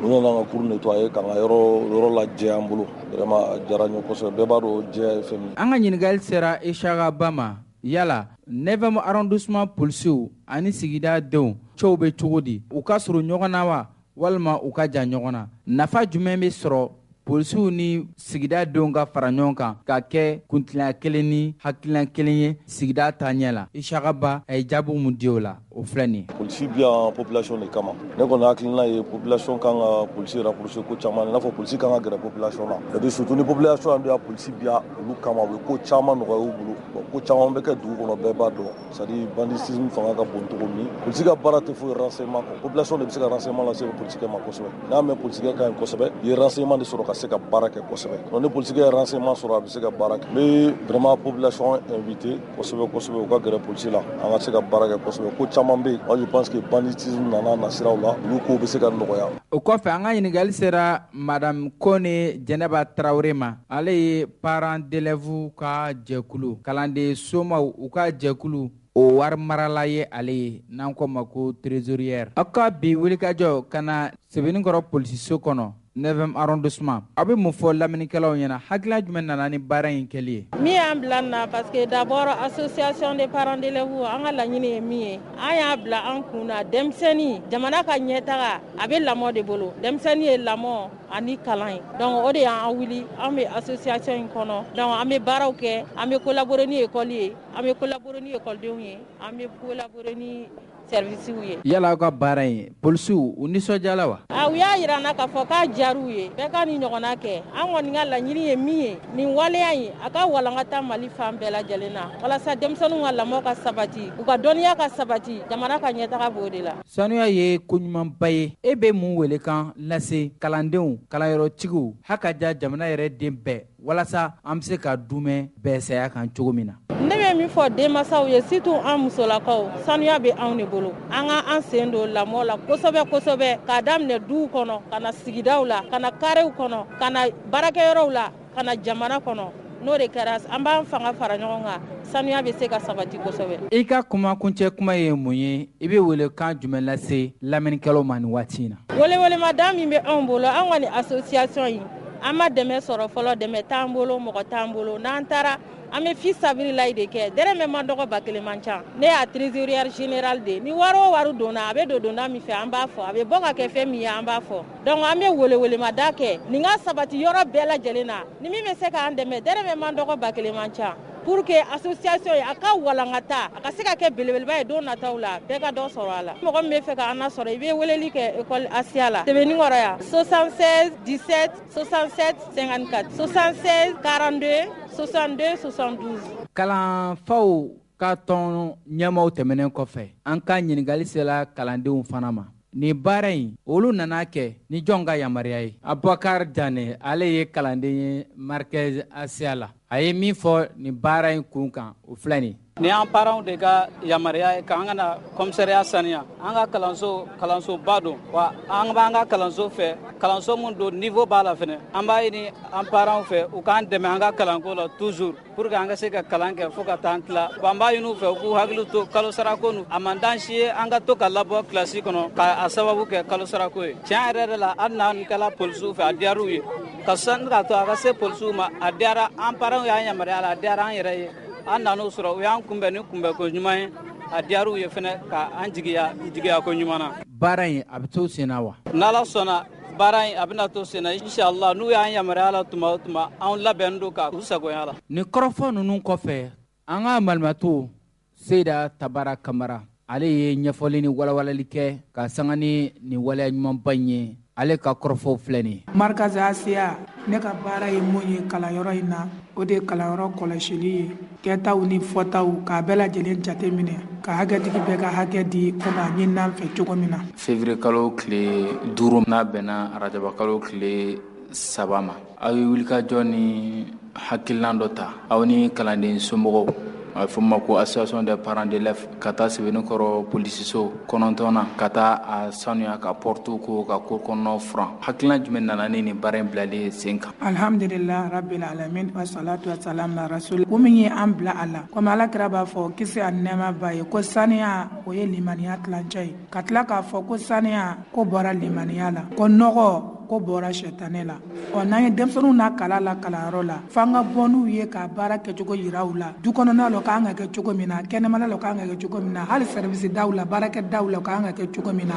u nana an ka cour nettoyer k'an ka yɔrɔ lajɛ an bolo vraiment a diyara n ye kosɛbɛ bɛɛ b'a dɔn jɛya ye fɛn min an ka ɲininkali sera Ishaka Ba ma yala 9e arrondissement polisiw ani sigida denw cɛw bɛ cogo di u ka surun ɲɔgɔn na wa walima u ka jan ɲɔgɔn na nafa jumɛn bɛ sɔrɔ polisiw ni sigida denw ka fara ɲɔgɔn kan ka kɛ kuntilan kelen ni hakilina kelen ye sigida taaɲɛ la Ishaka Ba a ye jaabi mun di o la o filɛ nin polisi bi yan population de kama ne kɔni hakilina ye population kan ka polisi rapprocher ko caman i n'a fɔ polisi kan ka gɛrɛ population na et puis surtout ni population an bɛ polisi bi yan olu kama u bɛ ko caman nɔgɔya u bolo ko caman bɛ kɛ dugu kɔnɔ bɛɛ b'a dɔn c'est à dire banditisme fanga ka bon cogo min polisi ka baara tɛ foyi renseignement kɔ population de bɛ se ka renseignement lase polisikɛ ma kosɛbɛ n'a mɛn polisikɛ ka ɲi kosɛbɛ i ye renseignement de sɔrɔ ka se ka baara kɛ kosɛbɛ donc ni polisikɛ ye renseignement sɔrɔ a bɛ se ka baara kɛ n bɛ vraiment population invité kosɛbɛ kosɛbɛ u ka gɛrɛ polisi la an ka se ka baara kɛ kosɛbɛ ko caman bɛ yen moi je pense que banditisme nana nasiraw la olu kow bɛ se ka nɔgɔya o kɔfɛ an ka ɲininkali sera madame Kone Jɛnɛba Tarawele ma ale ye parents d'élèves ka jɛkulu kalanden somaw u ka jɛkulu o wari marala ye ale ye n'an ko ma ko trésorière aw ka bi wulikajɔ ka na Sɛbɛnnikɔrɔ polisiso kɔnɔ 9e arrondissement a bɛ mun fɔ lamɛnnikɛlaw ɲɛna hakilila jumɛn nana ni baara in kɛli ye min y'an bila nin na parce que d'abord association des parents d'élèves an ka laɲini ye min ye an y'a bila an kun na denmisɛnnin jamana ka ɲɛtaga a bɛ lamɔ de bolo denmisɛnnin ye lamɔ ani kalan ye donc o de y'an wuli an bɛ association in kɔnɔ donc an bɛ baaraw kɛ an bɛ collaborer ni école ye an bɛ collaborer ni écoledenw ye an bɛ collaborer ni service ye yala aw ka baara in polisiw u nisɔndiyala wa u y'a yira an na k'a fɔ k'a diyar'u ye bɛɛ ka ni ɲɔgɔnna kɛ an kɔni ka laɲini ye min ye nin waleya in a ka walankata Mali fan bɛɛ lajɛlen na walasa denmisɛnninw ka lamɔ ka sabati u ka dɔnniya ka sabati jamana ka ɲɛtaga b'o de la sanuya ye koɲumanba ye e bɛ mun wele kan lase kalandenw kalanyɔrɔtigiw hakaja jamana yɛrɛ den bɛɛ walasa an bɛ se ka dumɛ bɛɛ saya kan cogo min na ne bɛ min fɔ denmansaw ye surtout an musolakaw sanuya bɛ anw de bolo an ka an sen don lamɔ la kosɛbɛ kosɛbɛ k'a daminɛ duw kɔnɔ ka na sigidaw la ka na karew kɔnɔ ka na baarakɛyɔrɔw la ka na jamana kɔnɔ n'o de kɛra an b'an fanga fara ɲɔgɔn kan sanuya bɛ se ka sabati kosɛbɛ i ka kuma kuncɛ kuma ye mun ye i bɛ welekan jumɛn lase lamɛnnikɛlaw ma nin waati in na welewelemadan min bɛ anw bolo an kɔni association in an ma dɛmɛ sɔrɔ fɔlɔ dɛmɛ t'an bolo mɔgɔ t'an bolo n'an taara an bɛ fi sabililayi de kɛ dɛrɛmɛ ma dɔgɔ ba kelen man ca ne y'a trésorière générale de ni wari o wari donna a bɛ don donda min fɛ an b'a fɔ a bɛ bɔ ka kɛ fɛn min ye an b'a fɔ donc an bɛ welewelemada kɛ nin ka sabati yɔrɔ bɛɛ lajɛlen na ni min bɛ se k'an dɛmɛ dɛrɛmɛ ma dɔgɔ ba kelen man ca pour que association ye a ka walankata a ka se ka kɛ belebeleba ye don nataw la bɛɛ ka dɔ sɔrɔ a la mɔgɔ min bɛ fɛ k'an lasɔrɔ i bɛ weleli kɛ école Asia la Sɛbɛnnikɔrɔ yan 76 17 67 54 76 42 62 72 kalanfaw ka tɔn ɲɛmaw tɛmɛnen kɔfɛ an ka ɲininkali sera kalandenw fana ma ni baara in olu nana kɛ ni jɔn ka yamaruya ye Abubakar Dane ale ye kalanden ye Marquez Asia la a ye min fɔ ni baara in kun kan o filɛ nin ni an parents de ka yamaruya ye k'an ka na commissariat saniya an ka kalanso ba don wa an b'an ka kalanso fɛ kalanso min don niveau b'a la fɛnɛ an b'a ɲini an parents fɛ u k'an dɛmɛ an ka kalanko la toujours pour que an ka se ka kalan kɛ fo ka taa tila wa an b'a ɲini u fɛ u k'u hakili to kalo sarako nu a man d'an si ye an ka to ka labɔ kilasi kɔnɔ k'a sababu kɛ kalo sarako ye tiɲɛ yɛrɛ de la hali n'an kɛla polisiw fɛ a diyar'u ye ka sɔnni ka to a ka se polisiw ma a diyara an parents y'an yamaruya la a diyara an yɛrɛ ye an nan'o sɔrɔ u y'an kunbɛn ni kunbɛnko ɲuman ye a diyar'u ye fɛnɛ ka an jigiya ko ɲuman na. Baara in a bɛ to sen na wa? N'Ala sɔnna baara in a bɛna to sen na inshallah n'u y'an yamaruya la tuma o tuma an labɛnnen don ka u sagoya la. Ni kɔrɔfɔ ninnu kɔfɛ an ka malimatu Seyida Tabara Kamara ale ye ɲɛfɔli ni walawalali kɛ ka sanga ni nin waleya ɲumanba in ye. Ale ka kɔrɔfɔw filɛ nin ye. Markazi Asiya ne ka baara ye mun ye kalanyɔrɔ in na o de ye kalanyɔrɔ kɔlɔsili ye kɛtaw ni fɔtaw k'a bɛɛ lajɛlen jate minɛ ka hakɛtigi bɛɛ ka hakɛ di komi a ɲinina fɛ cogo min na. Février kalo tile 5 n'a bɛnna Arajaba kalo tile 3 ma aw ye wulikajɔ ni hakilinan dɔ ta aw ni kalanden somɔgɔw a bɛ fɔ ma ko association des parents d'élèves ka taa Sɛbɛnnikɔrɔ polisiso 9 ka taa a sanuya ka porte ko ka cour kɔnɔ furan hakilina jumɛn nana ni nin baara in bilalen sen kan? Alhamdulillah rabbil alamin wa salatu wa salam ala rasul. Ko min ye an bila a la komi Alakira b'a fɔ kisi ani nɛɛma b'a ye ko saniya o ye limaniya tilancɛ ye ka tila k'a fɔ ko saniya ko bɔra limaniya la ko nɔgɔ ko bɔra sɛtanɛ la. N'an ye denmisɛnninw na kala la kalanyɔrɔ la f'an ka bɔ n'u ye ka baara kɛcogo yira u la du kɔnɔna la k'an ka kɛ cogo min na kɛnɛmana la k'an ka kɛ cogo min na hali service daw la baarakɛ daw la k'an ka kɛ cogo min na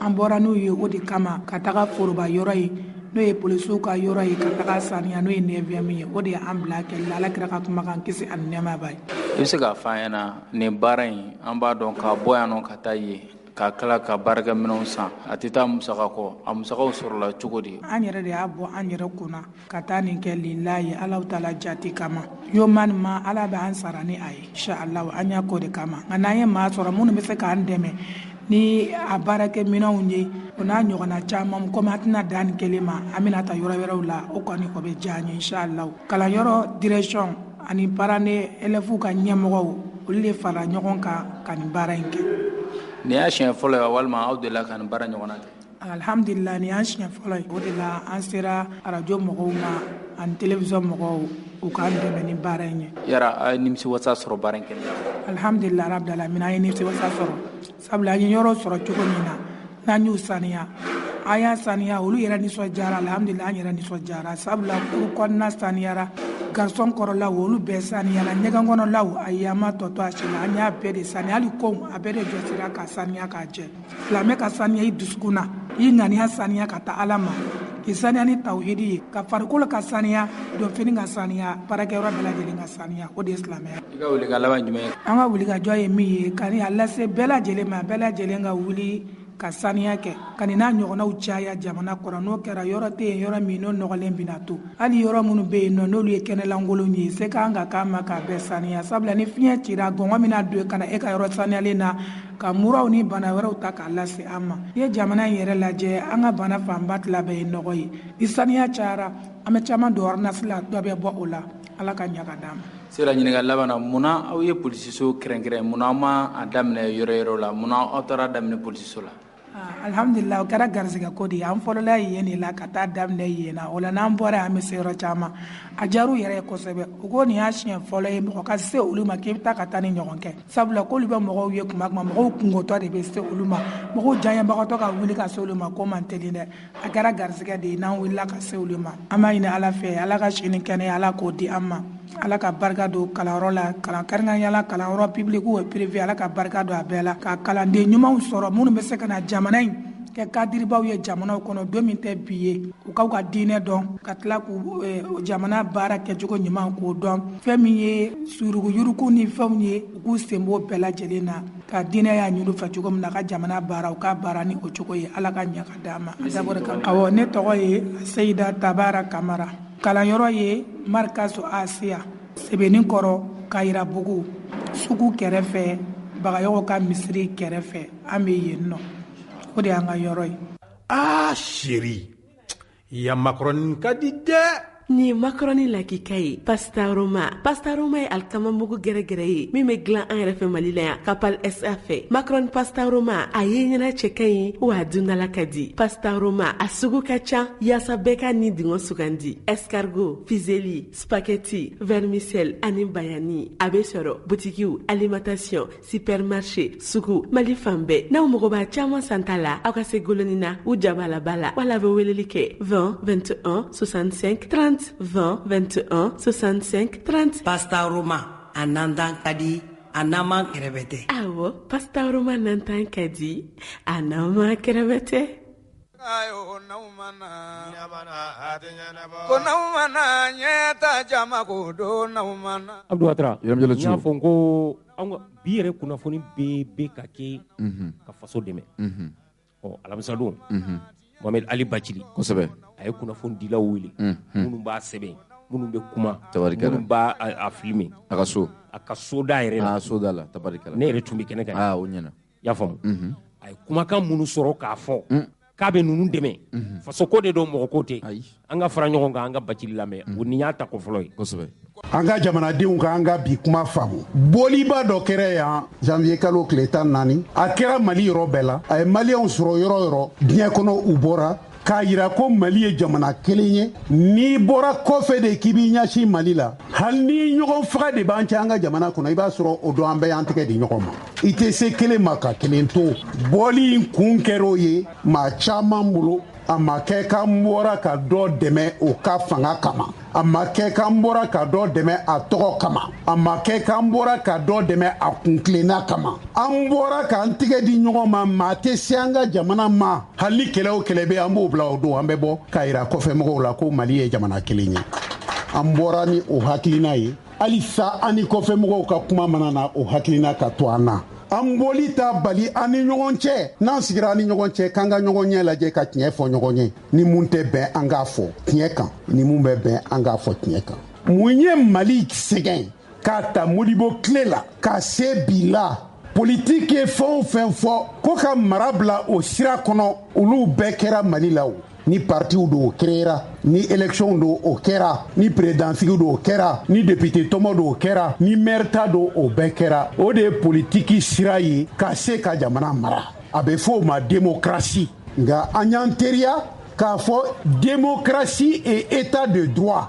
an bɔra n'u ye o de kama ka taga foroba yɔrɔ ye n'o ye polisiw ka yɔrɔ ye ka taga saniya n'o ye 9e ye o de ye an bila kɛli la Alakira ka kumakan kisi ani nɛɛma b'a ye. I bɛ se k'a fɔ an ɲɛna nin baara in an b'a dɔn ka bɔ yan nɔ ka taa yen ka kala ka baarakɛminɛnw san a tɛ taa musaka kɔ a musakaw sɔrɔla cogo di? An yɛrɛ de y'a bɔ an yɛrɛ kunna ka taa nin kɛ lillahi Alahu Taala jati kama yomani ma Ala bɛ an sara ni a ye inshallah an y'a k'o de kama nka n'an ye maa sɔrɔ minnu bɛ se k'an dɛmɛ ni a baarakɛminɛnw ye o n'a ɲɔgɔnna caman komi an tɛna dan nin kelen ma an bɛna taa yɔrɔ wɛrɛw la o kɔni o bɛ diya an ye inshallah. Kalanyɔrɔ direction ani parents d'élèves ka ɲɛmɔgɔw olu de fara ɲɔgɔn kan ka nin baara in kɛ. Nin y'a siɲɛ fɔlɔ ye walima aw delila ka nin baara ɲɔgɔnna kɛ? Alhamdulillah nin y'an siɲɛ fɔlɔ ye o de la an sera arajo mɔgɔw ma ani télévision mɔgɔw u k'an dɛmɛ ni baara in ye. Yara a ye nimisiwasa sɔrɔ baara in kɛli la? Alhamdulillah rabbil alamin an ye nimisiwasa sɔrɔ sabula an ye yɔrɔ sɔrɔ cogo min na n'an y'u saniya an y'a saniya olu yɛrɛ nisɔndiyara alhamdulillah an yɛrɛ nisɔndiyara sabula kuru kɔnɔna saniyara garçon kɔrɔlaw olu bɛɛ saniyara ɲɛgɛn kɔnɔlaw a ye an ma tɔ to a si la an y'a bɛɛ de saniya hali kow a bɛɛ de jɔsira ka saniya k'a jɛ silamɛ ka saniya i dusukun na i ŋaniya saniya ka taa Ala ma k'i saniya ni tawhidi ye ka farikolo ka saniya dɔnfini ka saniya baarakɛyɔrɔ bɛɛ lajɛlen ka saniya o de ye silamɛya. I ka wuli ka laban jumɛn ye? An ka wuli ka jɔ ye min ye ka a lase bɛɛ lajɛlen ma bɛɛ lajɛlen ka wuli ka saniya kɛ ka nin n'a ɲɔgɔnnaw caya jamana kɔrɔ n'o kɛra yɔrɔ tɛ yen yɔrɔ min n'o nɔgɔlen bɛna to hali yɔrɔ minnu bɛ yen nɔ n'olu ye kɛnɛlankolon ye se k'an ka k'an ma k'a bɛɛ saniya sabula ni fiɲɛ cira gɔngɔn min na don ka na e ka yɔrɔ saniyalen na ka muraw ni bana wɛrɛw ta k'a lase an ma. N'i ye jamana in yɛrɛ lajɛ an ka bana fanba tila bɛɛ ye nɔgɔ ye ni saniya cayara an bɛ caman don ordonnance la dɔ bɛ bɔ o la Ala ka ɲa ka d'an ma. Sera ɲininkali laban na munna aw ye polisiso kɛrɛnkɛrɛn munna aw ma a daminɛ yɔrɔ la munna aw taara daminɛ polisiso la? Alhamdulillah o kɛra garisɛgɛ ko de ye an fɔlɔla yen de la ka taa daminɛ yen na o la n'an bɔra an bɛ se yɔrɔ caman a diyara u yɛrɛ ye kosɛbɛ u ko nin y'a siɲɛ fɔlɔ ye mɔgɔ ka se olu ma k'i bɛ taa ka taa ni ɲɔgɔn kɛ sabula k'olu bɛ mɔgɔw ye kuma mɔgɔw kungotɔ de bɛ se olu ma mɔgɔw janyabagatɔ ka wuli ka se olu ma ko man teli dɛ a kɛra garisɛgɛ de ye n'an wulila ka se olu ma an b'a ɲini Ala fɛ Ala ka si ni kɛnɛya Ala k'o di an ma Ala ka barika don kalanyɔrɔ la kɛrɛnkɛrɛnnenya kalanyɔrɔ public ou privé Ala ka barika don a bɛɛ la ka kalanden ɲumanw sɔrɔ minnu bɛ se ka na jamana in kɛ kadiribaw ye jamanaw kɔnɔ don min tɛ bi ye u k'u ka diinɛ dɔn ka tila k'u jamana baara kɛcogo ɲuman k'o dɔn fɛn min ye suruguyurugu ni fɛnw ye u k'u senbɔ bɛɛ lajɛlen na ka diinɛ y'a ɲini fɛ cogo min na ka jamana baara u ka baara ni o cogo ye Ala ka ɲa ka d'an ma. Awɔ ne tɔgɔ ye Seyida Tabara Kamara kalanyɔrɔ ye Markazu Asiya Sɛbɛnnikɔrɔ Kayirabugu sugu kɛrɛfɛ Bagayogo ka misiri kɛrɛfɛ an bɛ yen nɔ o de y'an ka yɔrɔ ye. Chérie ya macaroni ka di dɛ. Ni macaroni lakika ye pasta roma ye alikama mugu gɛrɛgɛrɛ ye min bɛ dilan an yɛrɛ fɛ Mali la yan Kapal SA fɛ macaroni pasta roma a ye ɲɛna cɛ ka ɲi wa a dundala ka di pasta roma a sugu ka ca yaasa bɛɛ ka ni dingɛ sugandi escargot fusilli spaghetti vermicelle ani bayani a bɛ sɔrɔ butikiw alimentation supermarché sugu Mali fan bɛɛ n'aw mago b'a caman san ta la aw ka se goloni na u jabala bala wala a bɛ weleli kɛ 20 21 65 30 20 21 65 30. Pasta Roma, Anandan Kadi, a nama kɛrɛfɛ tɛ. Awɔ, Pastoroma nantan ka di, a nama kɛrɛfɛ tɛ. Ayo naumana ko naumana nyeta jama ko do naumana. Abdou Ouattara y'a fɔ ko bi yɛrɛ kunnafoni bɛ ka kɛ ka faso dɛmɛ. Alamisa don Mohamed Ali Bachili kosɛbɛ a ye kunnafoni dilaw wele minnu b'a sɛbɛn minnu bɛ kuma minnu b'a a filmer a ka so da yɛrɛ la so da la tabarikala ne yɛrɛ tun bɛ kɛnɛ kan o ɲɛna y'a faamu a ye kumakan minnu sɔrɔ k'a fɔ k'a bɛ ninnu dɛmɛ faso ko de don mɔgɔ ko tɛ an ka fara ɲɔgɔn kan an ka Bachili lamɛn o ni y'a ta ko fɔlɔ ye kosɛbɛ an ka jamanadenw ka an ka bi kuma faamu boliba dɔ kɛra yan janvier kalo tile 14 a kɛra Mali yɔrɔ bɛɛ la a ye maliyɛnw sɔrɔ yɔrɔ yɔrɔ diɲɛ kɔnɔ u bɔra k'a yira ko Mali ye jamana kelen ye n'i bɔra kɔfɛ de k'i b'i ɲɛsin Mali la hali ni ɲɔgɔn faga de b'an cɛ an ka jamana kɔnɔ i b'a sɔrɔ o don an bɛɛ y'an tɛgɛ di ɲɔgɔn ma i tɛ se kelen ma ka kelen to bɔli in kun kɛr'o ye maa caman bolo a ma kɛ k'an bɔra ka dɔ dɛmɛ o ka fanga kama a ma kɛ k'an bɔra ka dɔ dɛmɛ a tɔgɔ kama a ma kɛ k'an bɔra ka dɔ dɛmɛ a kunkilenna kama an bɔra k'an tɛgɛ di ɲɔgɔn ma maa tɛ se an ka jamana ma hali kɛlɛ o kɛlɛ bɛ an b'o bila o don an bɛ bɔ k'a yira kɔfɛmɔgɔw la ko Mali ye jamana kelen ye an bɔra ni o hakilina ye halisa an ni kɔfɛmɔgɔw ka kuma mana na o hakilina ka to an na an boli ta bali an ni ɲɔgɔn cɛ n'an sigira an ni ɲɔgɔn cɛ k'an ka ɲɔgɔn ɲɛ lajɛ ka tiɲɛ fɔ ɲɔgɔn ye ni mun tɛ bɛn an k'a fɔ tiɲɛ kan ni mun bɛ bɛn an k'a fɔ tiɲɛ kan mun ye Mali sɛgɛn k'a ta Modibo tile la k'a se bi la politique ye fɛn o fɛn fɔ ko ka mara bila o sira kɔnɔ olu bɛɛ kɛra Mali la o ni partiw do o créera ni élection do o kɛra ni présidentsigi do o kɛra ni député tɔmɔ do o kɛra ni maire ta do o bɛɛ kɛra o de ye politique sira ye ka se ka jamana mara a bɛ fɔ o ma démocratie nka an y'an teriya k'a fɔ démocratie et état de droit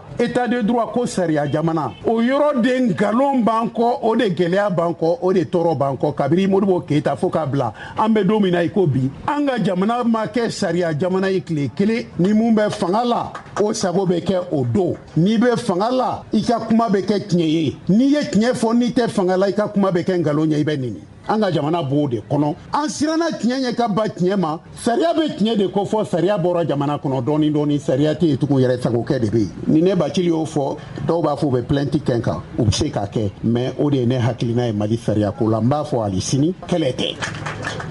ko sariya jamana o yɔrɔ de ngalon b'an kɔ o de gɛlɛya b'an kɔ o de tɔɔrɔ b'an kɔ kabini Modibo Keyita fo k'a bila an bɛ don min na i ko bi an ka jamana ma kɛ sariya jamana ye tile kelen ni mun bɛ fanga la o sago bɛ kɛ o don n'i bɛ fanga la i ka kuma bɛ kɛ tiɲɛ ye n'i ye tiɲɛ fɔ n'i tɛ fanga la i ka kuma bɛ kɛ ngalon ye i bɛ nini an ka jamana b'o de kɔnɔ an siranna tiɲɛ ɲɛ ka ba tiɲɛ ma sariya bɛ tiɲɛ de ko fɔ sariya bɔra jamana kɔnɔ dɔɔni dɔɔni sariya tɛ yen tugun yɛrɛ sagokɛ de bɛ yen ni ne Bachili y'o fɔ dɔw b'a fɔ u bɛ plainte kɛ n kan u bɛ se k'a kɛ mais o de ye ne hakilina ye Mali sariya ko la n b'a fɔ hali sini kɛlɛ tɛ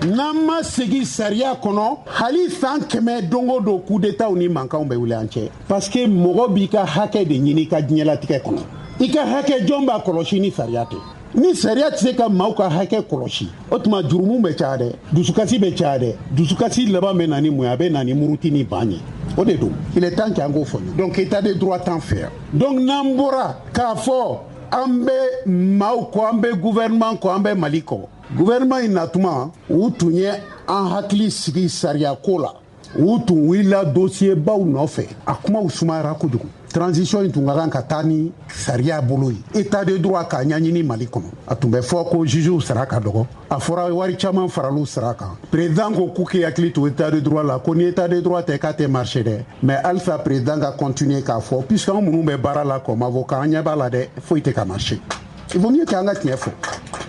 n'an ma segin sariya kɔnɔ hali san 100 don o don coup d'état ni mankanw bɛ wuli an cɛ parce que mɔgɔ b'i ka hakɛ de ɲini i ka diɲɛlatigɛ kɔnɔ i ka hakɛ jɔn b'a kɔlɔsi ni sariya tɛ ni sariya tɛ se ka maaw ka hakɛ kɔlɔsi o tuma jurumu bɛ caya dɛ dusukasi bɛ caya dɛ dusukasi laban bɛ na ni mun ye a bɛ na ni muruti ni ban ye o de don il est temps k'an k'o fɔ donc état de droit t'an fɛ yan donc n'an bɔra k'a fɔ an bɛ maaw kɔ an bɛ gouvernement kɔ an bɛ Mali kɔ gouvernement in natuma u tun ye an hakili sigi sariya ko la u tun wulila dossier baw nɔfɛ a kumaw sumayara kojugu transition in tun ka kan ka taa ni sariya bolo ye état de droit k'a ɲaɲini Mali kɔnɔ a tun bɛ fɔ ko jugew sara ka dɔgɔ a fɔra wari caman faraliw sara kan président ko k'u k'i hakili to état de droit la ko ni état de droit tɛ k'a tɛ marché dɛ mais halisa président ka continuer k'a fɔ puisque an minnu bɛ baara la comme avocat an ɲɛ b'a la dɛ foyi tɛ ka marché il vaut mieux k'an ka tiɲɛ fɔ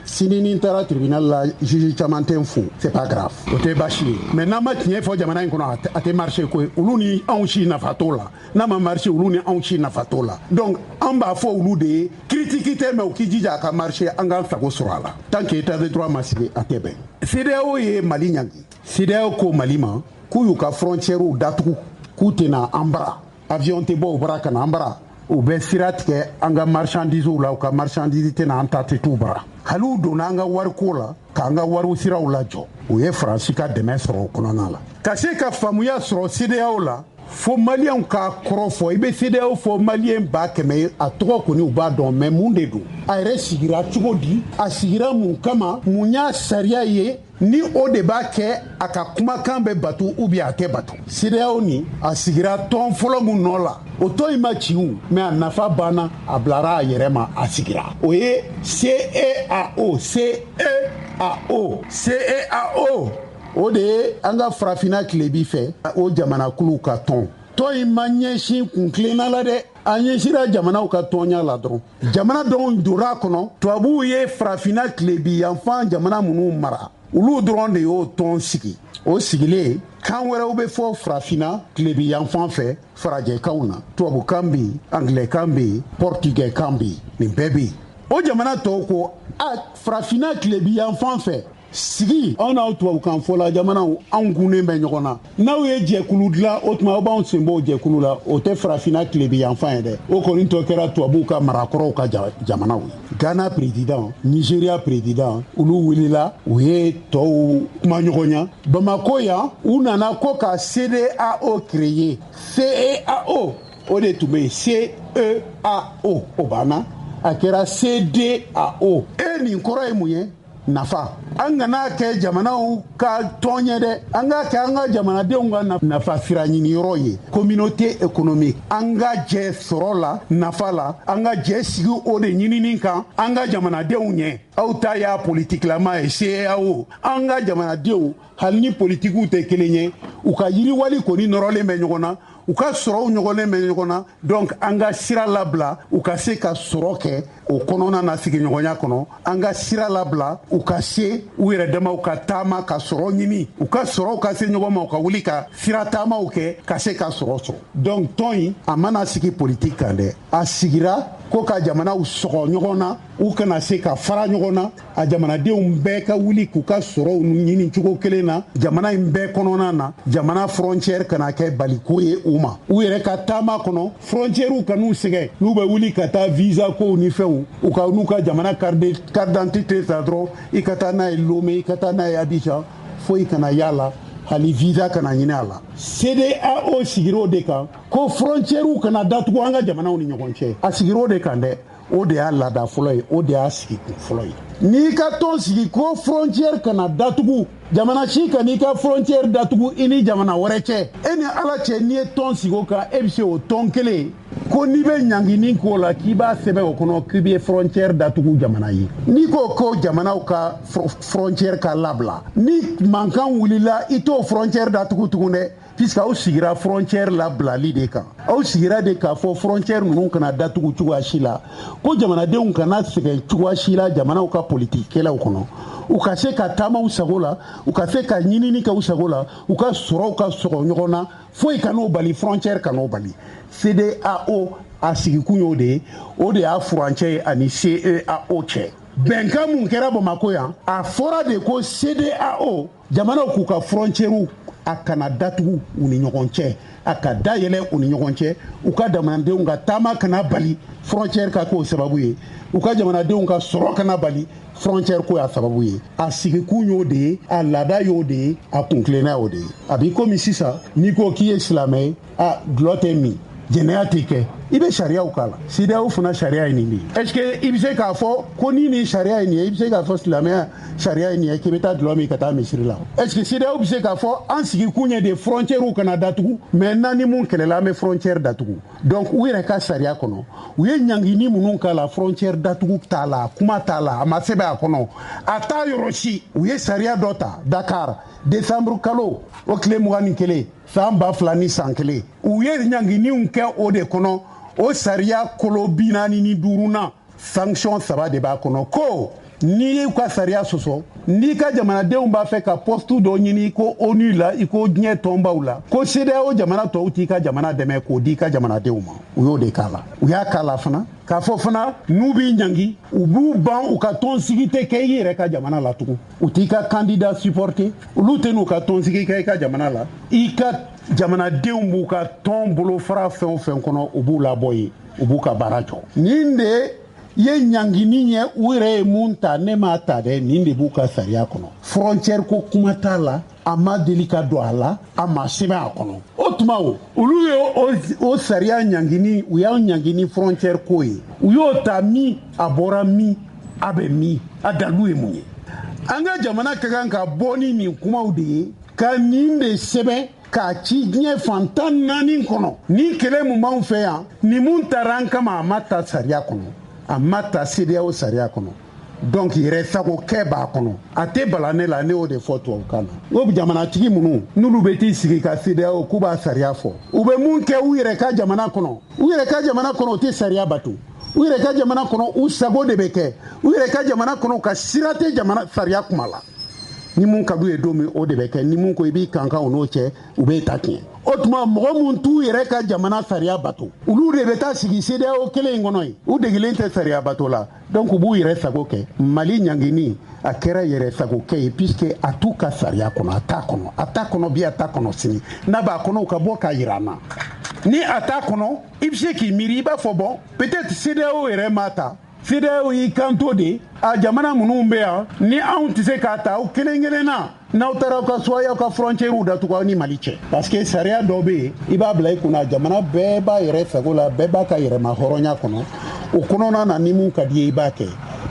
sini ni n taara tribunal la juge caman tɛ n fo c'est pas grave o tɛ baasi ye mais n'an ma tiɲɛ fɔ jamana in kɔnɔ a tɛ marché koyi olu ni anw si nafa t'o la n'a ma marché olu ni anw si nafa t'o la donc an b'a fɔ olu de ye critique tɛ mais u k'i jija a ka marché an k'an sago sɔrɔ a la tant que état de droit ma sigi a tɛ bɛn CEDEAO ye Mali ɲangi CEDEAO ko Mali ma k'u y'u ka frontières datugu k'u tɛna an bara avion tɛ bɔ u bara ka na an bara u bɛ sira tigɛ an ka marchandises la u ka marchandise tɛna an ta tɛ t'u bara hali u donna an ka wariko la k'an ka wariw siraw lajɔ u ye Faransi ka dɛmɛ sɔrɔ o kɔnɔna la ka se ka faamuya sɔrɔ CEDEAO la fo maliyɛnw k'a kɔrɔ fɔ i bɛ CEDEAO fɔ maliyɛn 100,000 ye a tɔgɔ kɔni u b'a dɔn mais mun de don a yɛrɛ sigira cogo di a sigira mun kama mun y'a sariya ye ni o de b'a kɛ a ka kumakan bɛ batu ou bien a tɛ batu CEDEAO ni a sigira tɔn fɔlɔ mun nɔ la o tɔn in ma ci o mais a nafa banna a bilara a yɛrɛ ma a sigira o ye CEAO o de ye an ka farafinna tilebi fɛ o jamanakuluw ka tɔn in ma ɲɛsin kunkilenna la dɛ an ɲɛsira jamanaw ka tɔɲa la dɔrɔn jamana dɔw donna kɔnɔ tubabuw ye farafina tilebi yanfan jamana minnu mara olu dɔrɔn de y'o tɔn sigi o sigilen kan wɛrɛw bɛ fɔ farafina tilebi yanfan fɛ farajɛkanw na tubabukan bɛ yen angilɛkan bɛ yen pɔrtigɛkan bɛ yen nin bɛɛ bɛ yen o jamana tɔw ko a farafina tilebi yanfan fɛ sigi aw n'aw tubabukan fɔla jamanaw anw gunnen bɛ ɲɔgɔn na n'aw ye jɛkulu dilan o tuma aw b'anw sen bɔ o jɛkulu la o tɛ farafina tilebi yanfan ye dɛ o kɔni tɔ kɛra tubabuw ka marakɔrɔw ka jamanaw ye Ghana président Nigeria président olu wulila u ye tɔw kuma ɲɔgɔn ya Bamako yan u nana ko ka CEDEAO créer CEAO o de tun bɛ yen CEAO o banna a kɛra CEDEAO nin kɔrɔ ye mun ye nafa an kana kɛ jamanaw ka tɔn ye dɛ an ka kɛ an ka jamanadenw ka nafa sira ɲiniyɔrɔ ye communauté économique an ka jɛ sɔrɔ la nafa la an ka jɛ sigi o de ɲinini kan an ka jamanadenw ɲɛ aw ta y'a politikilama ye CEAO an ka jamanadenw hali ni politikiw tɛ kelen ye u ka yiriwali kɔni nɔrɔlen bɛ ɲɔgɔn na u ka sɔrɔw ɲɔgɔnlen bɛ ɲɔgɔn na donc an ka sira labila u ka se ka sɔrɔ kɛ o kɔnɔna na sigiɲɔgɔnya kɔnɔ an ka sira labila u ka se u yɛrɛ damaw ka taama ka sɔrɔ ɲini u ka sɔrɔw ka se ɲɔgɔn ma u ka wuli ka sira taamaw kɛ ka se ka sɔrɔ sɔrɔ donc tɔn in a mana sigi politique kan dɛ a sigira ko ka jamanaw sɔgɔ ɲɔgɔn na u kana se ka fara ɲɔgɔn na a jamanadenw bɛɛ ka wuli k'u ka sɔrɔw ɲini cogo kelen na jamana in bɛɛ kɔnɔna na jamana frontière kana kɛ baliko ye u ma u yɛrɛ ka taama kɔnɔ frontières kan'u sɛgɛ n'u bɛ wuli ka taa visa kow ni fɛnw u ka n'u ka jamana carte d'identité ta dɔrɔn i ka taa n'a ye Lomé i ka taa n'a ye Abidjan fo i kana y'a la hali visa kana ɲini a la CEDEAO sigir'o de kan ko frontières kana datugu an ka jamanaw ni ɲɔgɔn cɛ a sigir'o de kan dɛ o de y'a laada fɔlɔ ye o de y'a sigi kun fɔlɔ ye n'i ka tɔn sigi ko frontière kana datugu jamana si ka n'i ka frontière datugu i ni jamana wɛrɛ cɛ e ni ala cɛ n'i ye tɔn sigi o kan e bɛ se o tɔn kelen ko n'i bɛ ɲangini k'o la k'i b'a sɛbɛn o kɔnɔ k'i bɛ frontière datugu jamana ye n'i ko ko jamanaw ka frontière ka labila ni mankan wulila i t'o frontière datugu tugun dɛ puisque aw sigira frontière labilali de kan aw sigira de k'a fɔ frontière ninnu kana datugu cogoya si la ko jamanadenw kana sɛgɛn cogoya si la jamanaw ka politikɛlaw kɔnɔ u ka se ka taama u sago la u ka se ka ɲinini kɛ u sago la u ka sɔrɔw ka sɔgɔ ɲɔgɔn na foyi kan'o bali frontière kan'o bali CEDEAO a sigikun y'o de ye o de y'a furancɛ ye ani CEAO cɛ bɛnkan mun kɛra Bamako yan a fɔra de ko CEDEAO jamanaw k'u ka frontières a kana datugu u ni ɲɔgɔn cɛ a ka dayɛlɛ u ni ɲɔgɔn cɛ u ka jamanadenw ka taama kana bali frontière ka k'o sababu ye u ka jamanadenw ka sɔrɔ kana bali frontière ko y'a sababu ye a sigikun y'o de ye a laada y'o de ye a kunkilenna y'o de ye a b'i komi sisan n'i ko k'i ye silamɛ ye a dulɔ tɛ min jɛnɛya tɛ kɛ i bɛ sariyaw k'a la CEDEAO fana sariya ye nin de ye est ce que i bɛ se k'a fɔ ko ni nin sariya ye nin ye i bɛ se k'a fɔ silamɛya sariya ye nin ye k'i bɛ taa dulɔ min ka taa misiri la est ce que CEDEAO bɛ se k'a fɔ an sigikun ye de frontières kana datugu maintenant ni mun kɛlɛla an bɛ frontière datugu donc u yɛrɛ ka sariya kɔnɔ u ye ɲangini minnu k'a la frontière datugu t'a la kuma t'a la a ma sɛbɛn a kɔnɔ a t'a yɔrɔ si u ye sariya dɔ ta Dakar décembre kalo o tile 21 san 2000 ni san 1 u ye ɲanginiw kɛ o de kɔnɔ o sariya kolo 45 sanction 3 de b'a kɔnɔ ko n'i y'u ka sariya sɔsɔ n'i ka jamanadenw b'a fɛ ka poste dɔ ɲini ko ONU la i ko diɲɛ tɔnbaw la ko CEDEAO jamana tɔw t'i ka jamana dɛmɛ k'o di i ka jamanadenw ma u y'o de k'a la u y'a k'a la fana k'a fɔ fana n'u b'i ɲangi u b'u ban u ka tɔnsigi tɛ kɛ i yɛrɛ ka jamana la tugun u t'i ka candidat supporter olu tɛ n'u ka tɔnsigi kɛ i ka jamana la i ka jamanadenw b'u ka tɔn bolofara fɛn o fɛn kɔnɔ u b'u labɔ yen u b'u ka baara jɔ nin de ye ɲangini ye u yɛrɛ ye mun ta ne m'a ta dɛ nin de b'u ka sariya kɔnɔ frontière ko kuma t'a la a ma deli ka don a la a ma sɛbɛn a kɔnɔ o tuma olu ye o sariya ɲangini u y'a ɲangini frontière ko ye u y'o ta min a bɔra min a bɛ min a dalilu ye mun ye an ka jamana ka kan ka bɔ ni nin kumaw de ye ka nin de sɛbɛn k'a ci diɲɛ fan 14 kɔnɔ ni kɛlɛ mun b'anw fɛ yan ni mun taara an kama a ma ta sariya kɔnɔ a ma ta CEDEAO sariya kɔnɔ donc yɛrɛ sago kɛ b'a kɔnɔ a tɛ bala ne la ne y'o de fɔ tubabukan na o jamanatigi minnu n'olu bɛ t'i sigi ka CEDEAO k'u b'a sariya fɔ u bɛ mun kɛ u yɛrɛ ka jamana kɔnɔ u yɛrɛ ka jamana kɔnɔ u tɛ sariya bato u yɛrɛ ka jamana kɔnɔ u sago de bɛ kɛ u yɛrɛ ka jamana kɔnɔ ka sira tɛ jamana sariya kuma la ni mun ka d'u ye don min o de bɛ kɛ ni mun ko i b'i kankan o n'o cɛ u bɛ ta tiɲɛ o tuma mɔgɔ mun t'u yɛrɛ ka jamana sariya bato olu de bɛ taa sigi CEDEAO kelen in kɔnɔ yen u degelen tɛ sariya bato la donc u b'u yɛrɛ sago kɛ Mali ɲangini a kɛra yɛrɛ sago kɛ ye puisque a t'u ka sariya kɔnɔ a t'a kɔnɔ bi a t'a kɔnɔ sini n'a b'a kɔnɔ u ka bɔ k'a yira an na ni a t'a kɔnɔ i bɛ se k'i miiri i b'a fɔ bon peut-être CEDEAO yɛrɛ m'a ta CEDEAO y'i kanto de a jamana minnu bɛ yan ni anw tɛ se k'a ta aw kelen kelenna n'aw taara aw ka so y'aw ka frontières datugu aw ni Mali cɛ parce que sariya dɔ bɛ yen i b'a bila i kunna jamana bɛɛ b'a yɛrɛ sago la bɛɛ b'a ka yɛrɛma hɔrɔnya kɔnɔ o kɔnɔna na ni mun ka di ye i b'a kɛ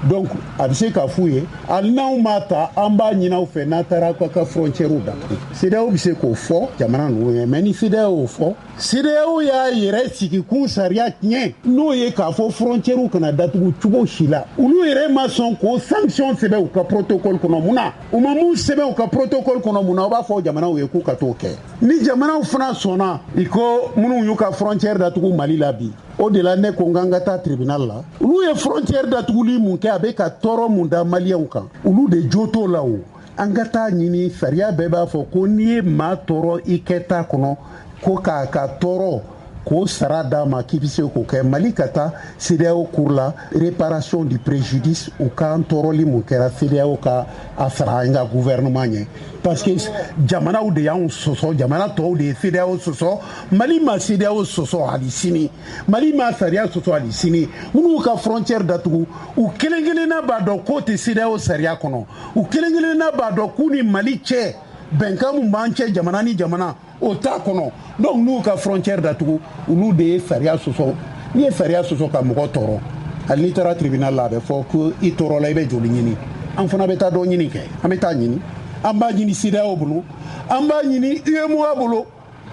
donc a bɛ se k'a f'u ye hali n'anw m'a ta an b'a ɲini aw fɛ n'a taara aw ka frontières datugu CEDEAO bɛ se k'o fɔ jamana ninnu ye mais ni CEDEAO y'o fɔ CEDEAO y'a yɛrɛ sigi kun sariya tiɲɛ n'o ye k'a fɔ frontières kana datugu cogo si la olu yɛrɛ ma sɔn k'o sanction sɛbɛn u ka protocole kɔnɔ mun na u ma mun sɛbɛn u ka protocole kɔnɔ mun na aw b'a fɔ jamanaw ye k'u ka t'o kɛ ni jamanaw fana sɔnna i ko minnu y'u ka frontière datugu Mali la bi o de la ne ko n k'an ka taa tribunal la olu ye frontière datuguli mun kɛ a bɛ ka tɔɔrɔ mun da maliyɛnw kan olu de jo t'o la o an ka taa ɲini sariya bɛɛ b'a fɔ ko n'i ye maa tɔɔrɔ i kɛta kɔnɔ ko k'a ka tɔɔrɔ k'o sara d'a ma k'i bɛ se k'o kɛ Mali ka taa CEDEAO cour la réparation du préjudice u ka tɔɔrɔli mun kɛra CEDEAO ka a sara an ka gouvernement ɲɛ parce que jamanaw de y'anw sɔsɔ jamana tɔw de ye CEDEAO sɔsɔ Mali ma CEDEAO sɔsɔ hali sini Mali ma sariya sɔsɔ hali sini minnu ka frontière datugu u kelen kelenna b'a dɔn k'o tɛ CEDEAO sariya kɔnɔ u kelen kelenna b'a dɔn k'u ni Mali cɛ bɛnkan mun b'an cɛ jamana ni jamana o t'a kɔnɔ donc n'u ka frontière datugu olu de ye sariya sɔsɔ n'i ye sariya sɔsɔ ka mɔgɔ tɔɔrɔ hali n'i taara tribunal la a bɛ fɔ ko i tɔɔrɔla i bɛ joli ɲini an fana bɛ taa dɔ ɲini kɛ an bɛ taa ɲini an b'a ɲini CEDEAO bolo an b'a ɲini UEMOA bolo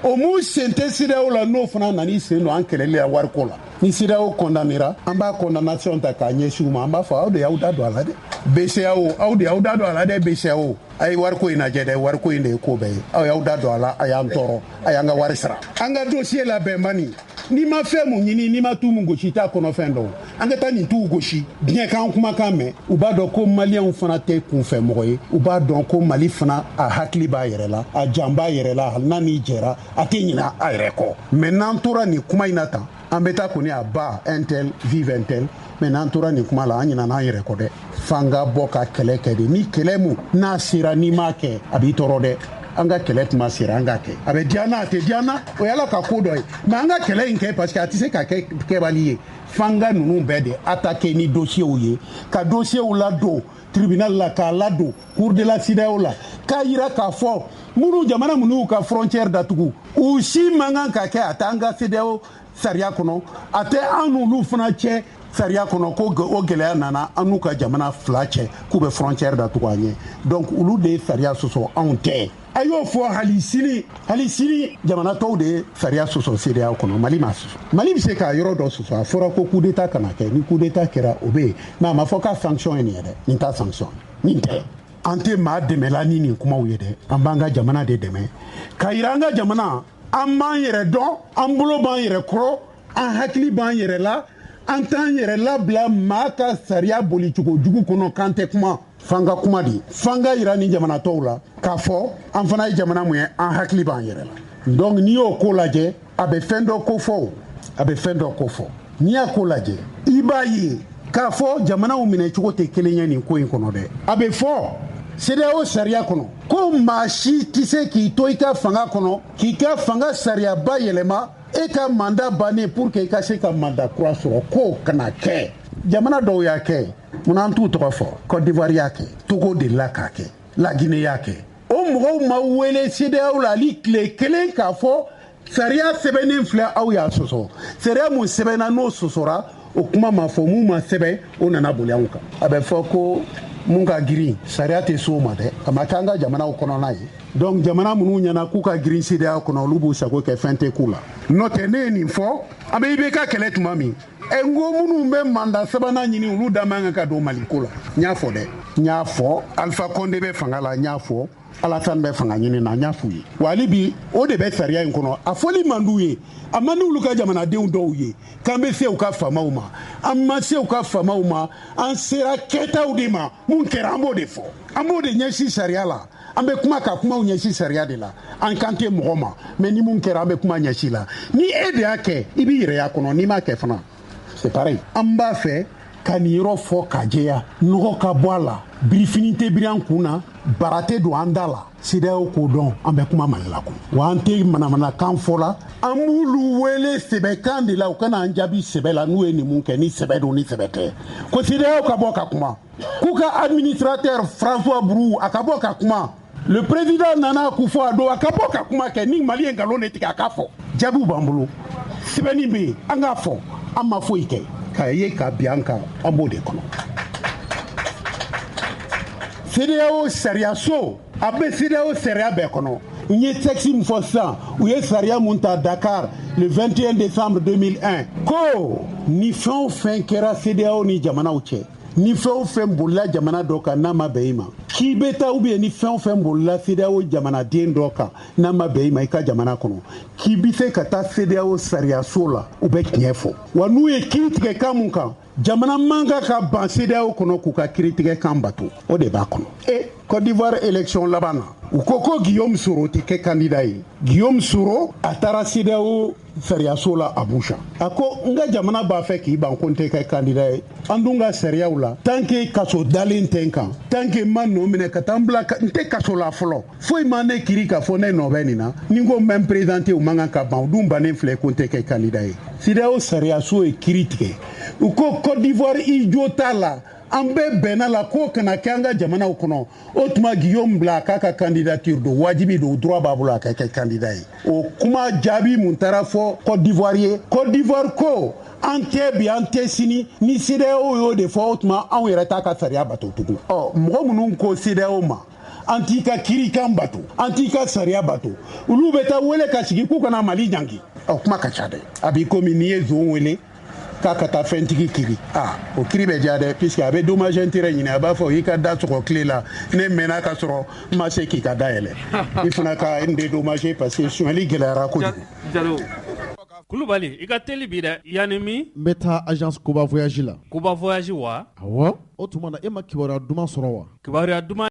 o mun sen tɛ CEDEAO la n'o fana nan'i sen don an kɛlɛli la wariko la ni CEDEAO condamnera an b'a condamnation ta k'a ɲɛsin u ma an b'a fɔ aw de y'aw da don a la dɛ BCEAO aw de y'aw da don a la dɛ BCEAO a ye wariko in lajɛ dɛ wariko in de ye ko bɛɛ ye aw y'aw da don a la a y'an tɔɔrɔ a y'an ka wari sara an ka dossier labɛn bani n'i ma fɛn mun ɲini n'i ma tu mun gosi i t'a kɔnɔ fɛn dɔn an ka taa nin t'u gosi diɲɛ k'an kumakan mɛn u b'a dɔn ko maliyɛnw fana tɛ kunfɛ mɔgɔ ye u b'a dɔn ko Mali fana a hakili b'a yɛrɛ la a jan b'a yɛrɛ la hali n'a n'i jɛra a tɛ ɲina a yɛrɛ kɔ mais n'an tora nin kuma in na tan an bɛ taa kɔni a ba un tel vive un tel mais n'an tora nin kuma la an ɲinana an yɛrɛ kɔ dɛ f'an ka bɔ ka kɛlɛ kɛ de ni kɛlɛ mun n'a sera n'i m'a kɛ a b'i tɔɔrɔ dɛ an ka kɛlɛ tuma sera an ka kɛ a bɛ diya n na a tɛ diya n na o y'ala ka ko dɔ ye mais an ka kɛlɛ in kɛ parce que a tɛ se ka kɛ kɛbali ye f'an ka ninnu bɛɛ de attaquer ni dossiew ye ka dossiew ladon tribunal la k'a ladon cour de la CEDEAO la k'a yira k'a fɔ minnu jamana minnu y'u ka frontière datugu u si man kan ka kɛ a t'an ka CEDEAO sariya kɔnɔ a tɛ an n'olu fana cɛ sariya kɔnɔ ko o gɛlɛya nana an n'u ka jamana fila cɛ k'u bɛ frontière datugu an ye donc olu de ye sariya sɔsɔ anw tɛ a y'o fɔ hali sini jamana tɔw de ye sariya sɔsɔ CEDEAO kɔnɔ Mali ma sɔsɔ Mali bɛ se k'a yɔrɔ dɔ sɔsɔ a fɔra ko coup d'état kana kɛ ni coup d'état kɛra o bɛ yen mais a ma fɔ k'a sanction ye nin ye dɛ nin t'a sanction nin tɛ an tɛ maa dɛmɛla ni nin kumaw ye dɛ an b'an ka jamana de dɛmɛ k'a yira an ka jamana an b'an yɛrɛ dɔn an bolo b'an yɛrɛ kɔrɔ an hakili b'an yɛrɛ la an t'an yɛrɛ labila maa ka sariya bolicogo jugu kɔnɔ k'an tɛ kuma f'an ka kuma de f'an ka yira ni jamana tɔw la k'a fɔ an fana ye jamana mun ye an hakili b'an yɛrɛ la donc n'i y'o ko lajɛ a bɛ fɛn dɔ ko fɔ a bɛ fɛn dɔ ko fɔ n'i y'a ko lajɛ i b'a ye k'a fɔ jamanaw minɛcogo tɛ kelen ye nin ko in kɔnɔ dɛ a bɛ fɔ CEDEAO sariya kɔnɔ ko maa si tɛ se k'i to i ka fanga kɔnɔ k'i ka fanga sariyaba yɛlɛma e ka mandat bannen pour que i ka se ka mandat kura sɔrɔ k'o kana kɛ jamana dɔw y'a kɛ munna an t'u tɔgɔ fɔ Côte d'Ivoire y'a kɛ Togo delila k'a kɛ La Guinée y'a kɛ o mɔgɔw ma wele CEDEAO la hali tile kelen k'a fɔ sariya sɛbɛnnen filɛ aw y'a sɔsɔ sariya mun sɛbɛnna n'o sɔsɔra o kuma ma fɔ mun ma sɛbɛn o nana boli anw kan a bɛ fɔ ko mun ka girin sariya tɛ s'o ma dɛ a ma kɛ an ka jamanaw kɔnɔna ye donc jamana minnu ɲɛna k'u ka girin CEDEAO kɔnɔ olu b'u sago kɛ fɛn tɛ k'u la n'o tɛ ne ye nin fɔ an bɛ IBK kɛlɛ tuma min ngo minnu bɛ mandat sabanan ɲini olu da man kan ka don Maliko la n y'a fɔ dɛ n y'a fɔ Alpha Condé bɛ fanga la n y'a fɔ Alassane bɛ fanga ɲini na n y'a f'u ye wa hali bi o de bɛ sariya in kɔnɔ a fɔli man d'u ye a man di olu ka jamanadenw dɔw ye k'an bɛ se u ka faamaw ma an ma se u ka faamaw ma an sera kɛtaw de ma mun kɛra an b'o de fɔ an b'o de ɲɛsin sariya la an bɛ kuma ka kumaw ɲɛsin sariya de la an kan tɛ mɔgɔ ma mais ni mun kɛra an bɛ kuma ɲɛsin la ni e de y'a kɛ i b'i yɛrɛ y'a kɔnɔ n'i m'a kɛ fana c'est pareil an b'a fɛ ka nin yɔrɔ fɔ ka jɛya nɔgɔ ka bɔ a la birifini tɛ biri an kun na bara tɛ don an da la CEDEAO k'o dɔn an bɛ kuma Mali la kun wa an tɛ manamanakan fɔ la an b'olu wele sɛbɛkan de la u kana an jaabi sɛbɛ la n'u ye nin mun kɛ ni sɛbɛ don ni sɛbɛ tɛ ko CEDEAO ka bɔ ka kuma k'u ka administrateur François Brou a ka bɔ ka kuma le président Nana Akufo-Addo a ka bɔ ka kuma kɛ ni Mali ye nkalon de tigɛ a k'a fɔ jaabiw b'an bolo sɛbɛnni bɛ yen an k'a fɔ an ma foyi kɛ k'a ye ka bin an kan an b'o de kɔnɔ CEDEAO sariyaso a bɛ CEDEAO sariya bɛɛ kɔnɔ n ye texte min fɔ sisan u ye sariya mun ta Dakar le 21 décembre 2001 ko ni fɛn o fɛn kɛra CEDEAO ni jamanaw cɛ ni fɛn o fɛn bolila jamana dɔ kan n'a ma bɛn i ma k'i bɛ taa ou bien ni fɛn o fɛn bolila CEDEAO jamanaden dɔ kan n'a ma bɛn i ma i ka jamana kɔnɔ k'i bɛ se ka taa CEDEAO sariyaso la u bɛ tiɲɛ fɔ wa n'u ye kiiri tigɛ kan mun kan jamana man kan ka ban CEDEAO kɔnɔ k'u ka kiiri tigɛ kan bato o de b'a kɔnɔ Côte d'Ivoire élection laban na u ko Guillaume Soro tɛ kɛ candidat ye Guillaume Soro a taara CEDEAO sariyaso la Abuja a ko n ka jamana b'a fɛ k'i ban ko n tɛ kɛ candidat ye an dun ka sariyaw la tant que kaso dalen tɛ n kan tant que n ma nɔ minɛ ka taa n bila n tɛ kaso la fɔlɔ foyi ma ne kiiri k'a fɔ ne nɔ bɛ nin na ni n ko n bɛ n présenté u man kan ka ban u dun bannen filɛ ko n tɛ kɛ candidat ye CEDEAO sariyaso ye kiiri tigɛ u ko Côte d'Ivoire i jo t'a la an bɛɛ bɛnna la k'o kana kɛ an ka jamanaw kɔnɔ o tuma Guillaume bila a k'a ka candidature don wajibi don droit b'a bolo a ka kɛ candidat ye o kuma jaabi mun taara fɔ Côte d'Ivoire ye Côte d'Ivoire ko an tɛ bi an tɛ sini ni CEDEAO y'o de fɔ o tuma anw yɛrɛ t'a ka sariya bato tugun mɔgɔ minnu ko CEDEAO ma an t'i ka kiirikan bato an t'i ka sariya bato olu bɛ taa wele ka sigi k'u kana Mali janki kuma ka ca dɛ a b'i komi n'i ye zon wele k'a ka taa fɛntigi kiri o kiri bɛ diya dɛ puisque a bɛ dommage intérêt ɲini a b'a fɔ i ka da sɔgɔ tile la ne mɛnna ka sɔrɔ n ma se k'i ka da yɛlɛ i fana ka n dédommagé parce que suɲɛli gɛlɛyara kojugu. Kulubali i ka teli bi dɛ yanni min n bɛ taa agence Koba voyage la. Koba voyage wa? Awɔ o tuma na e ma kibaruya duman sɔrɔ wa? Kibaruya duman